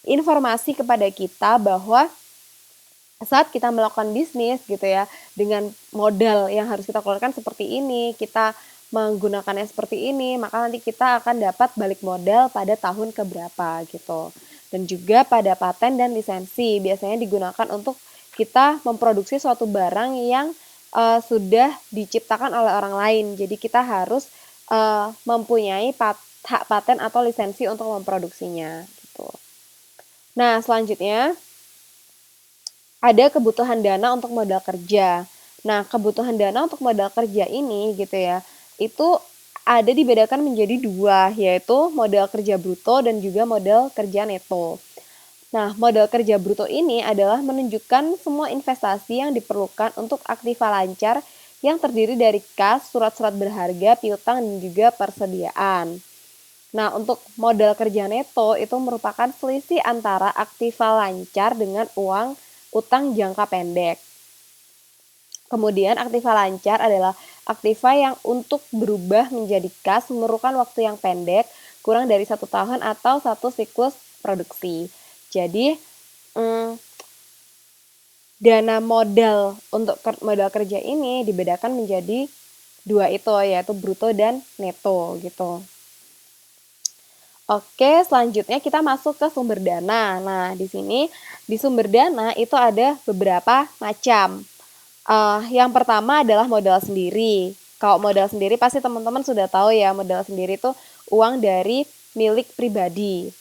informasi kepada kita bahwa saat kita melakukan bisnis gitu ya, dengan modal yang harus kita keluarkan seperti ini, kita menggunakannya seperti ini, maka nanti kita akan dapat balik modal pada tahun keberapa gitu. Dan juga pada paten dan lisensi biasanya digunakan untuk kita memproduksi suatu barang yang sudah diciptakan oleh orang lain. Jadi kita harus mempunyai hak paten atau lisensi untuk memproduksinya gitu. Nah, selanjutnya ada kebutuhan dana untuk modal kerja. Nah, kebutuhan dana untuk modal kerja ini gitu ya, itu ada dibedakan menjadi dua, yaitu modal kerja bruto dan juga modal kerja neto. Nah, modal kerja bruto ini adalah menunjukkan semua investasi yang diperlukan untuk aktiva lancar yang terdiri dari kas, surat-surat berharga, piutang, dan juga persediaan. Nah, untuk modal kerja neto itu merupakan selisih antara aktiva lancar dengan uang utang jangka pendek. Kemudian aktiva lancar adalah aktiva yang untuk berubah menjadi kas memerlukan waktu yang pendek, kurang dari 1 tahun atau 1 siklus produksi. Jadi, dana modal untuk modal kerja ini dibedakan menjadi dua itu, yaitu bruto dan neto gitu. Oke, selanjutnya kita masuk ke sumber dana. Nah, di sini di sumber dana itu ada beberapa macam. Yang pertama adalah modal sendiri. Kalau modal sendiri pasti teman-teman sudah tahu ya, modal sendiri itu uang dari milik pribadi.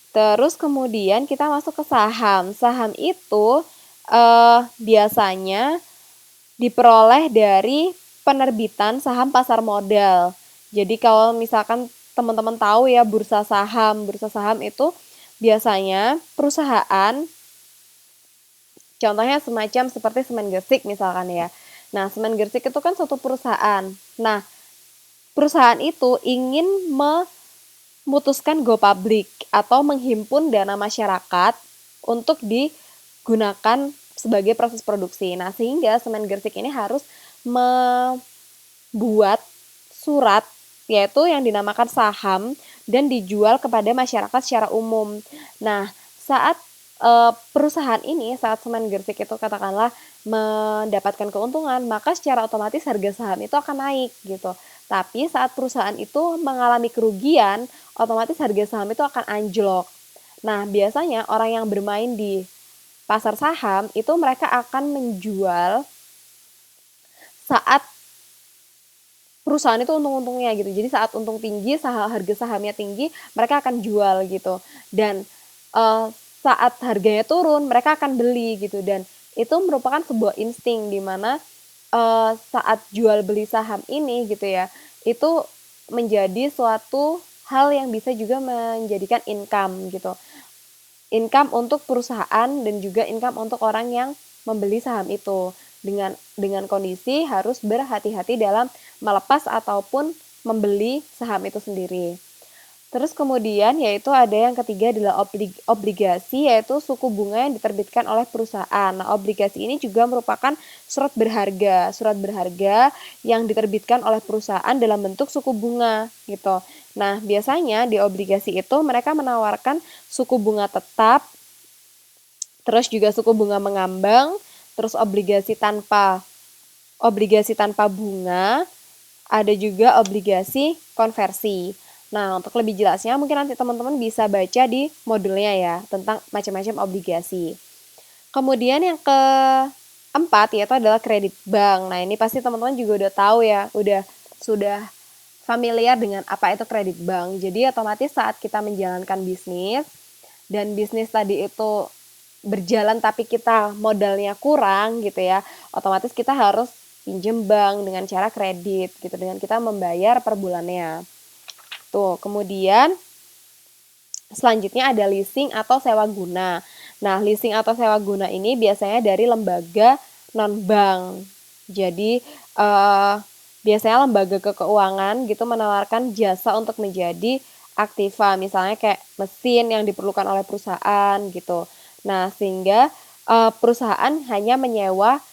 Terus kemudian kita masuk ke saham. Saham itu biasanya diperoleh dari penerbitan saham pasar modal. Jadi kalau misalkan teman-teman tahu ya bursa saham itu biasanya perusahaan, contohnya semacam seperti Semen Gresik misalkan ya. Nah, Semen Gresik itu kan suatu perusahaan. Nah, perusahaan itu ingin memutuskan go public atau menghimpun dana masyarakat untuk digunakan sebagai proses produksi. Nah, sehingga Semen Gresik ini harus membuat surat yaitu yang dinamakan saham dan dijual kepada masyarakat secara umum. Nah, saat perusahaan ini, saat Semen Gresik itu katakanlah mendapatkan keuntungan, maka secara otomatis harga saham itu akan naik gitu. Tapi saat perusahaan itu mengalami kerugian, otomatis harga saham itu akan anjlok. Nah, biasanya orang yang bermain di pasar saham itu mereka akan menjual saat perusahaan itu untung-untungnya gitu. Jadi saat untung tinggi, harga sahamnya tinggi, mereka akan jual gitu. Dan saat harganya turun, mereka akan beli gitu. Dan itu merupakan sebuah insting di mana saat jual beli saham ini gitu ya, itu menjadi suatu hal yang bisa juga menjadikan income gitu. Income untuk perusahaan dan juga income untuk orang yang membeli saham itu dengan kondisi harus berhati-hati dalam melepas ataupun membeli saham itu sendiri. Terus kemudian yaitu ada yang ketiga adalah obligasi, yaitu suku bunga yang diterbitkan oleh perusahaan. Nah, obligasi ini juga merupakan surat berharga yang diterbitkan oleh perusahaan dalam bentuk suku bunga gitu. Nah, biasanya di obligasi itu mereka menawarkan suku bunga tetap, terus juga suku bunga mengambang, terus obligasi tanpa bunga, ada juga obligasi konversi. Nah, untuk lebih jelasnya mungkin nanti teman-teman bisa baca di modulnya ya, tentang macam-macam obligasi. Kemudian yang keempat yaitu adalah kredit bank. Nah, ini pasti teman-teman juga udah tahu ya, sudah familiar dengan apa itu kredit bank. Jadi otomatis saat kita menjalankan bisnis dan bisnis tadi itu berjalan tapi kita modalnya kurang gitu ya, otomatis kita harus pinjem bank dengan cara kredit gitu, dengan kita membayar per bulannya. Tuh, kemudian selanjutnya ada leasing atau sewa guna. Nah, leasing atau sewa guna ini biasanya dari lembaga non-bank. Jadi, biasanya lembaga keuangan gitu menawarkan jasa untuk menjadi aktiva, misalnya kayak mesin yang diperlukan oleh perusahaan gitu. Nah, sehingga perusahaan hanya menyewa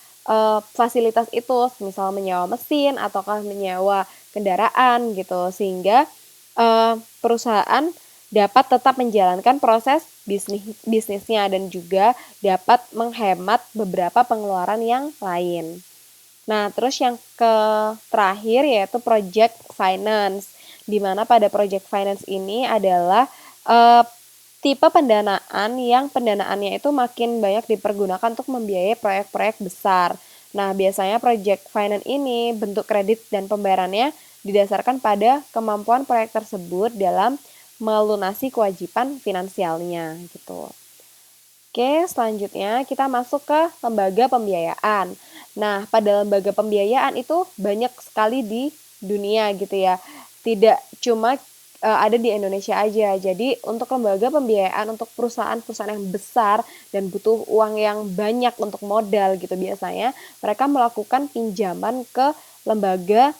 fasilitas itu, misal menyewa mesin ataukah menyewa kendaraan gitu, sehingga perusahaan dapat tetap menjalankan proses bisnisnya dan juga dapat menghemat beberapa pengeluaran yang lain. Nah, terus yang terakhir yaitu project finance, di mana pada project finance ini adalah tipe pendanaan yang pendanaannya itu makin banyak dipergunakan untuk membiayai proyek-proyek besar. Nah, biasanya project finance ini bentuk kredit dan pembayarannya didasarkan pada kemampuan proyek tersebut dalam melunasi kewajiban finansialnya gitu. Oke, selanjutnya kita masuk ke lembaga pembiayaan. Nah, pada lembaga pembiayaan itu banyak sekali di dunia gitu ya. Tidak cuma ada di Indonesia aja. Jadi untuk lembaga pembiayaan untuk perusahaan-perusahaan yang besar dan butuh uang yang banyak untuk modal gitu, biasanya mereka melakukan pinjaman ke lembaga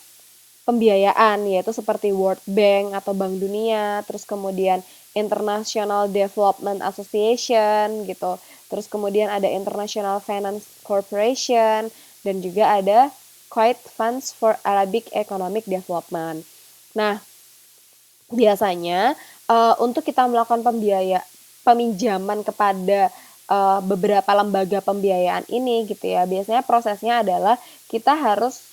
pembiayaan, yaitu seperti World Bank atau Bank Dunia, terus kemudian International Development Association gitu, terus kemudian ada International Finance Corporation, dan juga ada Kuwait Funds for Arabic Economic Development. Nah, biasanya untuk kita melakukan peminjaman kepada beberapa lembaga pembiayaan ini gitu ya, biasanya prosesnya adalah kita harus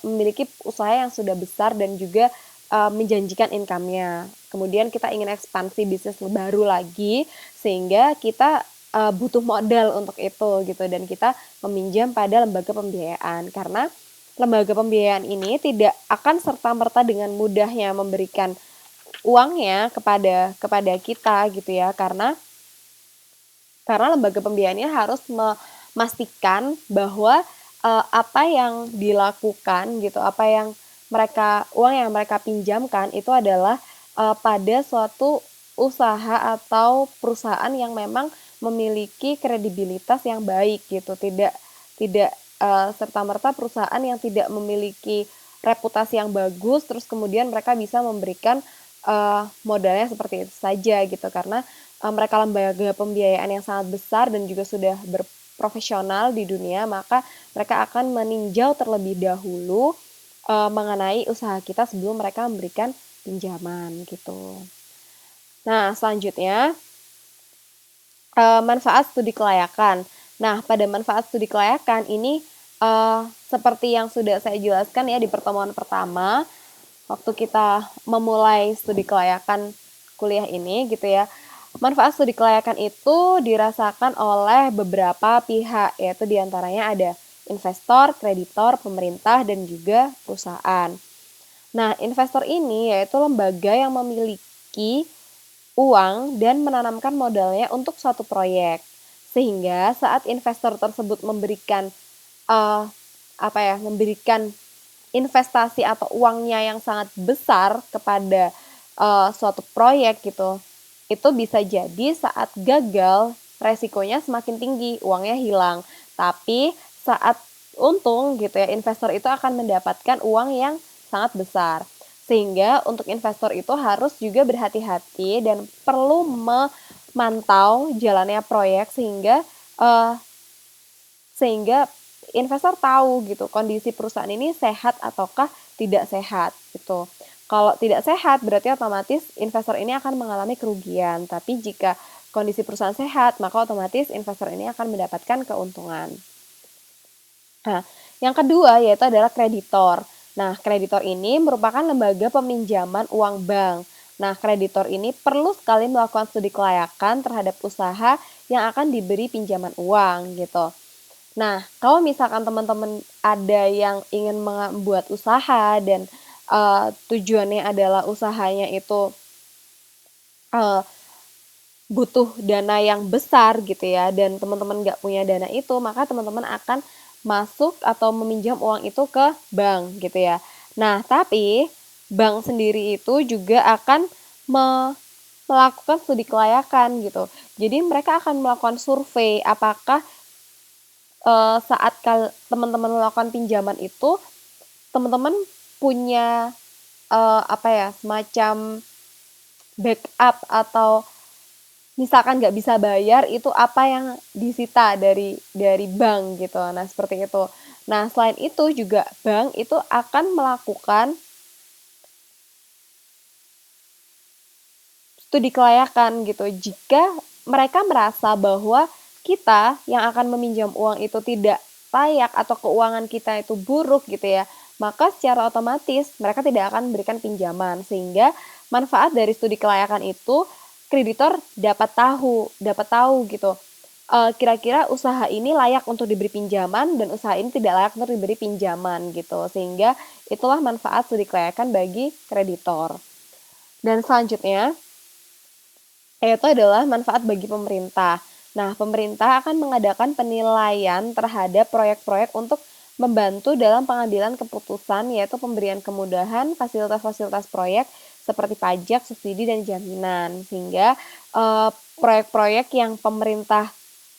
memiliki usaha yang sudah besar dan juga menjanjikan income-nya. Kemudian kita ingin ekspansi bisnis baru lagi sehingga kita butuh modal untuk itu gitu, dan kita meminjam pada lembaga pembiayaan, karena lembaga pembiayaan ini tidak akan serta-merta dengan mudahnya memberikan uangnya kepada kita gitu ya, karena lembaga pembiayaan ini harus memastikan bahwa apa yang dilakukan gitu, uang yang mereka pinjamkan itu adalah pada suatu usaha atau perusahaan yang memang memiliki kredibilitas yang baik gitu, tidak serta-merta perusahaan yang tidak memiliki reputasi yang bagus terus kemudian mereka bisa memberikan modalnya seperti itu saja gitu, karena mereka lembaga pembiayaan yang sangat besar dan juga sudah berprofesional di dunia, maka mereka akan meninjau terlebih dahulu mengenai usaha kita sebelum mereka memberikan pinjaman gitu. Nah, selanjutnya manfaat studi kelayakan. Nah, pada manfaat studi kelayakan ini seperti yang sudah saya jelaskan ya di pertemuan pertama, waktu kita memulai studi kelayakan kuliah ini gitu ya. Manfaat studi kelayakan itu dirasakan oleh beberapa pihak, yaitu diantaranya ada investor, kreditor, pemerintah, dan juga perusahaan. Nah, investor ini yaitu lembaga yang memiliki uang dan menanamkan modalnya untuk suatu proyek. Sehingga saat investor tersebut memberikan memberikan investasi atau uangnya yang sangat besar kepada suatu proyek gitu, itu bisa jadi saat gagal resikonya semakin tinggi, uangnya hilang. Tapi saat untung gitu ya, investor itu akan mendapatkan uang yang sangat besar. Sehingga untuk investor itu harus juga berhati-hati dan perlu memantau jalannya proyek eh, sehingga investor tahu gitu kondisi perusahaan ini sehat ataukah tidak sehat gitu. Kalau tidak sehat berarti otomatis investor ini akan mengalami kerugian. Tapi jika kondisi perusahaan sehat, maka otomatis investor ini akan mendapatkan keuntungan. Nah, yang kedua yaitu adalah kreditor. Nah, kreditor ini merupakan lembaga peminjaman uang bank. Nah, kreditor ini perlu sekali melakukan studi kelayakan terhadap usaha yang akan diberi pinjaman uang gitu. Nah, kalau misalkan teman-teman ada yang ingin membuat usaha dan tujuannya adalah usahanya itu uh, butuh dana yang besar gitu ya, dan teman-teman nggak punya dana itu, maka teman-teman akan masuk atau meminjam uang itu ke bank gitu ya. Nah, tapi bank sendiri itu juga akan melakukan studi kelayakan gitu. Jadi mereka akan melakukan survei apakah saat teman-teman melakukan pinjaman itu teman-teman punya apa ya, semacam backup atau misalkan nggak bisa bayar itu apa yang disita dari bank gitu. Nah, seperti itu. Nah, selain itu juga bank itu akan melakukan studi kelayakan gitu. Jika mereka merasa bahwa kita yang akan meminjam uang itu tidak layak atau keuangan kita itu buruk gitu ya, maka secara otomatis mereka tidak akan memberikan pinjaman. Sehingga manfaat dari studi kelayakan itu kreditor dapat tahu gitu. Kira-kira usaha ini layak untuk diberi pinjaman dan usaha ini tidak layak untuk diberi pinjaman gitu. Sehingga itulah manfaat studi kelayakan bagi kreditor. Dan selanjutnya yaitu adalah manfaat bagi pemerintah. Nah, pemerintah akan mengadakan penilaian terhadap proyek-proyek untuk membantu dalam pengambilan keputusan, yaitu pemberian kemudahan, fasilitas-fasilitas proyek seperti pajak, subsidi, dan jaminan. Sehingga proyek-proyek yang pemerintah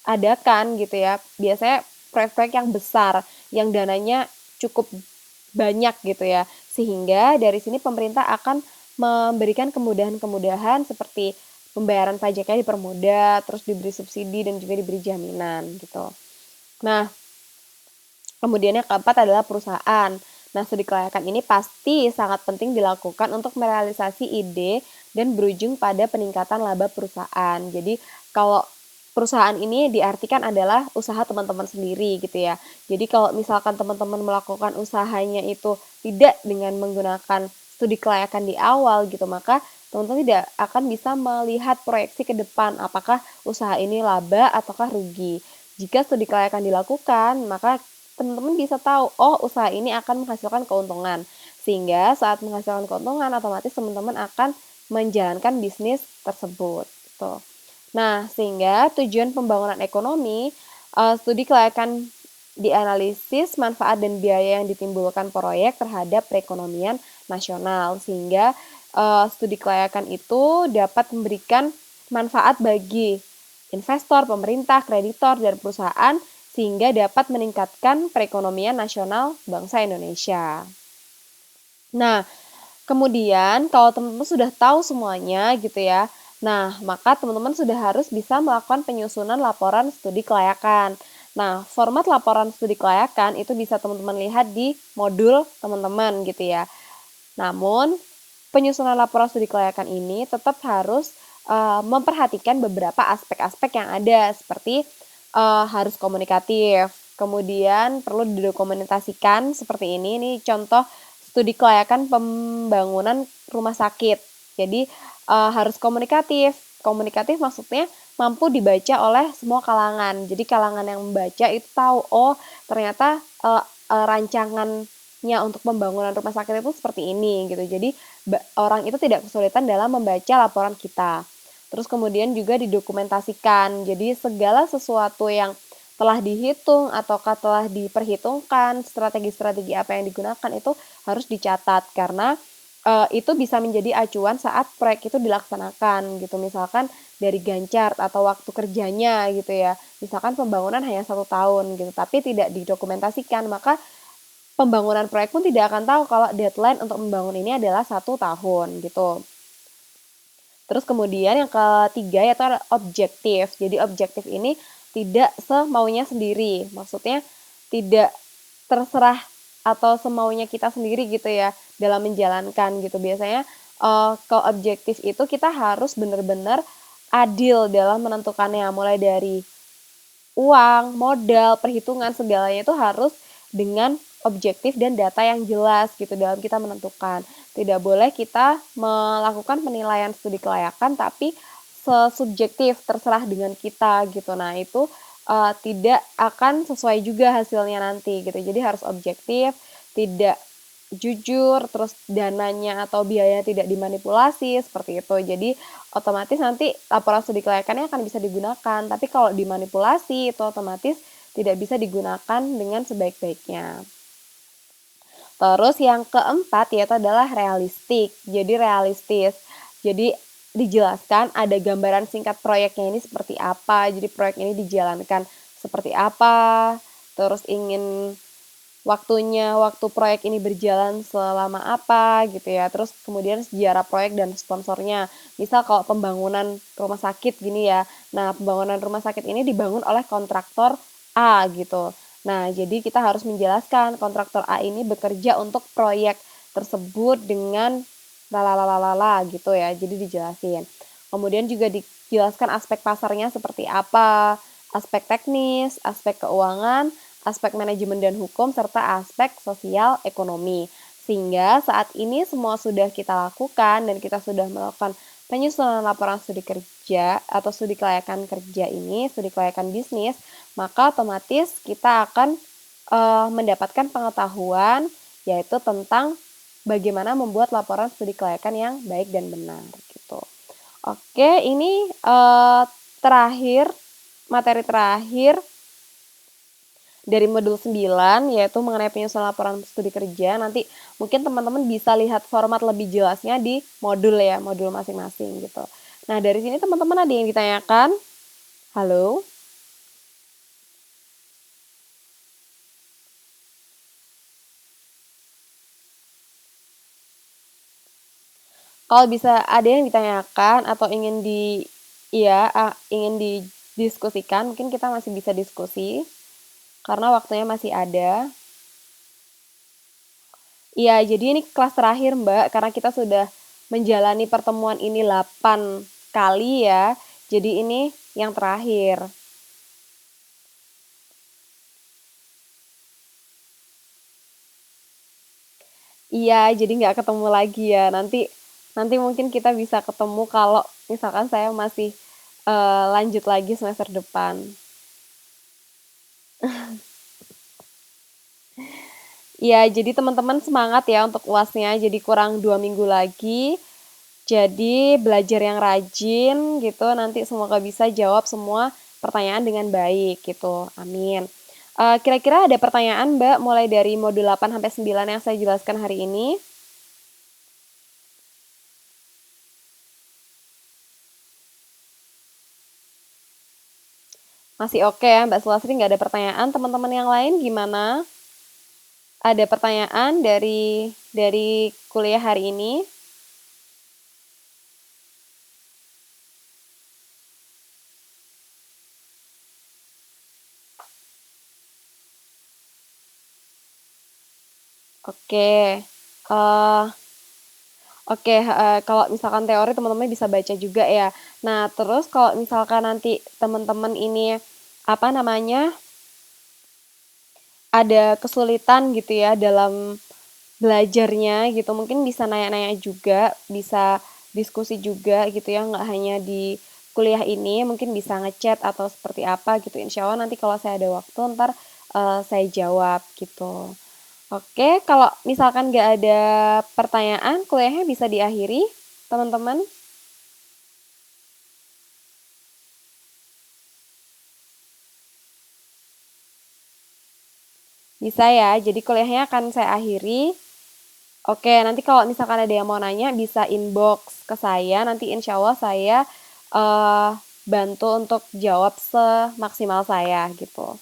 adakan gitu ya, biasanya proyek-proyek yang besar, yang dananya cukup banyak gitu ya. Sehingga dari sini pemerintah akan memberikan kemudahan-kemudahan seperti pembayaran pajaknya dipermudah, terus diberi subsidi dan juga diberi jaminan gitu. Nah, kemudian yang keempat adalah perusahaan. Nah, studi kelayakan ini pasti sangat penting dilakukan untuk merealisasi ide dan berujung pada peningkatan laba perusahaan. Jadi, kalau perusahaan ini diartikan adalah usaha teman-teman sendiri gitu ya. Jadi, kalau misalkan teman-teman melakukan usahanya itu tidak dengan menggunakan studi kelayakan di awal gitu, maka teman-teman tidak akan bisa melihat proyeksi ke depan apakah usaha ini laba ataukah rugi. Jika studi kelayakan dilakukan, maka teman-teman bisa tahu, oh usaha ini akan menghasilkan keuntungan. Sehingga saat menghasilkan keuntungan, otomatis teman-teman akan menjalankan bisnis tersebut. Gitu. Nah, sehingga tujuan pembangunan ekonomi, studi kelayakan dianalisis manfaat dan biaya yang ditimbulkan proyek terhadap perekonomian nasional. Sehingga studi kelayakan itu dapat memberikan manfaat bagi investor, pemerintah, kreditor, dan perusahaan sehingga dapat meningkatkan perekonomian nasional bangsa Indonesia. Nah, kemudian kalau teman-teman sudah tahu semuanya gitu ya, nah maka teman-teman sudah harus bisa melakukan penyusunan laporan studi kelayakan. Nah, format laporan studi kelayakan itu bisa teman-teman lihat di modul teman-teman gitu ya. Namun, penyusunan laporan studi kelayakan ini tetap harus memperhatikan beberapa aspek-aspek yang ada seperti harus komunikatif, kemudian perlu didokumentasikan seperti ini. Ini contoh studi kelayakan pembangunan rumah sakit. Jadi harus komunikatif. Komunikatif maksudnya mampu dibaca oleh semua kalangan. Jadi kalangan yang membaca itu tahu, oh ternyata rancangannya untuk pembangunan rumah sakit itu seperti ini gitu. Jadi orang itu tidak kesulitan dalam membaca laporan kita. Terus kemudian juga didokumentasikan. Jadi segala sesuatu yang telah dihitung ataukah telah diperhitungkan, strategi-strategi apa yang digunakan itu harus dicatat karena itu bisa menjadi acuan saat proyek itu dilaksanakan gitu. Misalkan dari Gantt chart atau waktu kerjanya gitu ya. Misalkan pembangunan hanya 1 tahun gitu, tapi tidak didokumentasikan, maka pembangunan proyek pun tidak akan tahu kalau deadline untuk membangun ini adalah 1 tahun gitu. Terus kemudian yang ketiga yaitu objektif. Jadi objektif ini tidak semaunya sendiri. Maksudnya tidak terserah atau semaunya kita sendiri gitu ya dalam menjalankan gitu. Biasanya kalau objektif itu kita harus benar-benar adil dalam menentukannya, mulai dari uang, modal, perhitungan segalanya itu harus dengan objektif dan data yang jelas gitu dalam kita menentukan. Tidak boleh kita melakukan penilaian studi kelayakan tapi sesubjektif terserah dengan kita gitu. Nah, itu tidak akan sesuai juga hasilnya nanti gitu. Jadi harus objektif, tidak jujur, terus dananya atau biayanya tidak dimanipulasi seperti itu. Jadi otomatis nanti laporan studi kelayakannya akan bisa digunakan. Tapi kalau dimanipulasi itu otomatis tidak bisa digunakan dengan sebaik-baiknya. Terus yang keempat yaitu adalah realistik. Jadi realistis. Jadi dijelaskan ada gambaran singkat proyeknya ini seperti apa. Jadi proyek ini dijalankan seperti apa. Terus ingin waktu proyek ini berjalan selama apa gitu ya. Terus kemudian sejarah proyek dan sponsornya. Misal kalau pembangunan rumah sakit gini ya. Nah, pembangunan rumah sakit ini dibangun oleh kontraktor A gitu. Nah, jadi kita harus menjelaskan kontraktor A ini bekerja untuk proyek tersebut dengan lalalalala gitu ya. Jadi dijelasin. Kemudian juga dijelaskan aspek pasarnya seperti apa, aspek teknis, aspek keuangan, aspek manajemen dan hukum, serta aspek sosial ekonomi. Sehingga saat ini semua sudah kita lakukan dan kita sudah melakukan penyusunan laporan studi kerja atau studi kelayakan kerja ini, studi kelayakan bisnis, maka otomatis kita akan mendapatkan pengetahuan yaitu tentang bagaimana membuat laporan studi kelayakan yang baik dan benar gitu. Oke, ini materi terakhir dari modul 9 yaitu mengenai penyusunan laporan studi kerja. Nanti mungkin teman-teman bisa lihat format lebih jelasnya di modul ya, modul masing-masing gitu. Nah, dari sini teman-teman ada yang ditanyakan? Halo? Kalau bisa ada yang ditanyakan atau ingin didiskusikan, mungkin kita masih bisa diskusi karena waktunya masih ada. Iya, jadi ini kelas terakhir Mbak, karena kita sudah menjalani pertemuan ini 8 kali ya. Jadi ini yang terakhir. Iya, jadi nggak ketemu lagi ya. Nanti mungkin kita bisa ketemu kalau misalkan saya masih lanjut lagi semester depan. Iya, jadi teman-teman semangat ya untuk UASnya. Jadi kurang 2 minggu lagi. Jadi belajar yang rajin gitu. Nanti semoga bisa jawab semua pertanyaan dengan baik gitu. Amin. Kira-kira ada pertanyaan Mbak mulai dari modul 8 sampai 9 yang saya jelaskan hari ini? Masih oke ya Mbak Sulasri, nggak ada pertanyaan. Teman-teman yang lain gimana? Ada pertanyaan dari kuliah hari ini? Oke. Uh, Oke, kalau misalkan teori teman-teman bisa baca juga ya. Nah, terus kalau misalkan nanti teman-teman ini apa namanya ada kesulitan gitu ya dalam belajarnya gitu, mungkin bisa nanya-nanya juga, bisa diskusi juga gitu ya, nggak hanya di kuliah ini, mungkin bisa ngechat atau seperti apa gitu. Insya Allah nanti kalau saya ada waktu ntar saya jawab gitu. Oke, kalau misalkan nggak ada pertanyaan, kuliahnya bisa diakhiri, teman-teman. Bisa ya, jadi kuliahnya akan saya akhiri. Oke, nanti kalau misalkan ada yang mau nanya bisa inbox ke saya, nanti insya Allah saya bantu untuk jawab semaksimal saya gitu.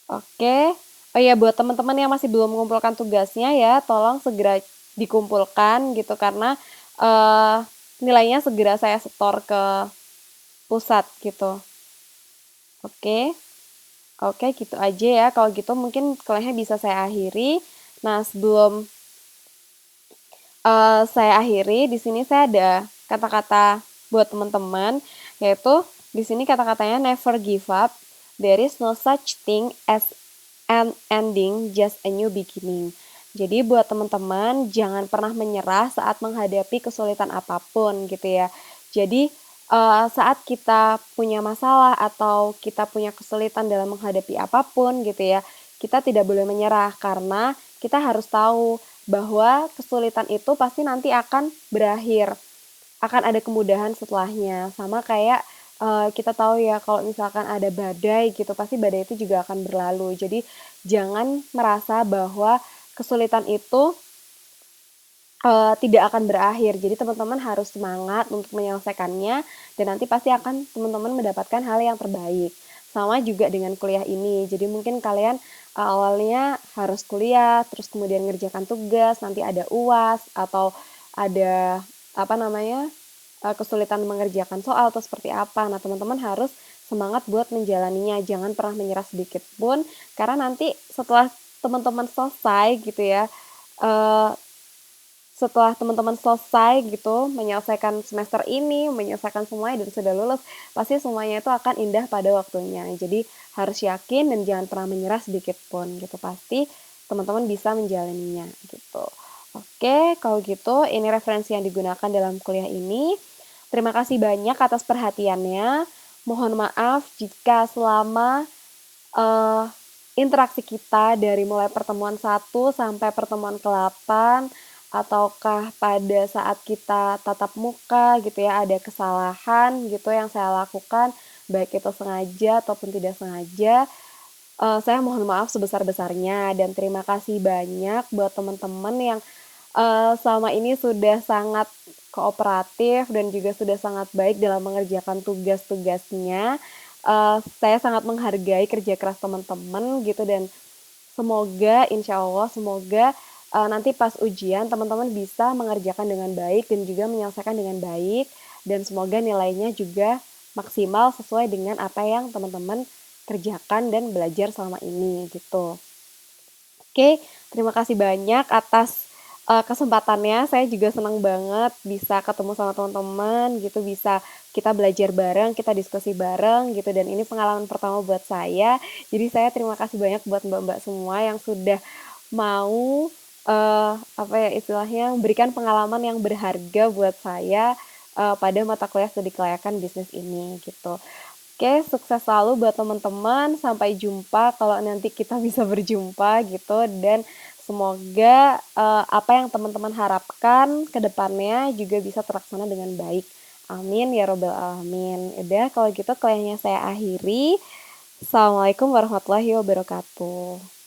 Oke. Oh iya, buat teman-teman yang masih belum mengumpulkan tugasnya ya, tolong segera dikumpulkan gitu karena eh, nilainya segera saya setor ke pusat gitu. Oke. Oke, gitu aja ya. Kalau gitu mungkin kuliahnya bisa saya akhiri. Nah, sebelum saya akhiri, di sini saya ada kata-kata buat teman-teman, yaitu di sini kata-katanya never give up. There is no such thing as an ending, just a new beginning. Jadi buat teman-teman jangan pernah menyerah saat menghadapi kesulitan apapun gitu ya. Jadi saat kita punya masalah atau kita punya kesulitan dalam menghadapi apapun gitu ya, kita tidak boleh menyerah karena kita harus tahu bahwa kesulitan itu pasti nanti akan berakhir, akan ada kemudahan setelahnya. Sama kayak kita tahu ya kalau misalkan ada badai gitu, pasti badai itu juga akan berlalu. Jadi jangan merasa bahwa kesulitan itu tidak akan berakhir. Jadi teman-teman harus semangat untuk menyelesaikannya dan nanti pasti akan teman-teman mendapatkan hal yang terbaik. Sama juga dengan kuliah ini. Jadi mungkin kalian awalnya harus kuliah, terus kemudian ngerjakan tugas, nanti ada UAS atau ada apa namanya? Kesulitan mengerjakan soal atau seperti apa. Nah, teman-teman harus semangat buat menjalaninya. Jangan pernah menyerah sedikit pun karena nanti setelah teman-teman selesai gitu ya, eh, setelah teman-teman selesai gitu menyelesaikan semester ini, menyelesaikan semuanya dan sudah lulus, pasti semuanya itu akan indah pada waktunya. Jadi harus yakin dan jangan pernah menyerah sedikit pun gitu. Pasti teman-teman bisa menjalaninya gitu. Oke, kalau gitu ini referensi yang digunakan dalam kuliah ini. Terima kasih banyak atas perhatiannya. Mohon maaf jika selama uh, interaksi kita dari mulai pertemuan 1 sampai pertemuan ke-8 ataukah pada saat kita tatap muka gitu ya ada kesalahan gitu yang saya lakukan baik itu sengaja ataupun tidak sengaja. Saya mohon maaf sebesar-besarnya dan terima kasih banyak buat teman-teman yang selama ini sudah sangat kooperatif dan juga sudah sangat baik dalam mengerjakan tugas-tugasnya. Saya sangat menghargai kerja keras teman-teman gitu dan semoga insya Allah semoga nanti pas ujian teman-teman bisa mengerjakan dengan baik dan juga menyelesaikan dengan baik dan semoga nilainya juga maksimal sesuai dengan apa yang teman-teman kerjakan dan belajar selama ini gitu. Oke, terima kasih banyak atas kesempatannya. Saya juga senang banget bisa ketemu sama teman-teman gitu, bisa kita belajar bareng, kita diskusi bareng gitu dan ini pengalaman pertama buat saya. Jadi saya terima kasih banyak buat mbak-mbak semua yang sudah mau apa ya istilahnya memberikan pengalaman yang berharga buat saya pada mata kuliah studi kelayakan bisnis ini gitu. Oke, sukses selalu buat teman-teman. Sampai jumpa kalau nanti kita bisa berjumpa gitu dan semoga apa yang teman-teman harapkan ke depannya juga bisa terlaksana dengan baik. Amin ya robbal alamin. Udah kalau gitu kuliahnya saya akhiri. Assalamualaikum warahmatullahi wabarakatuh.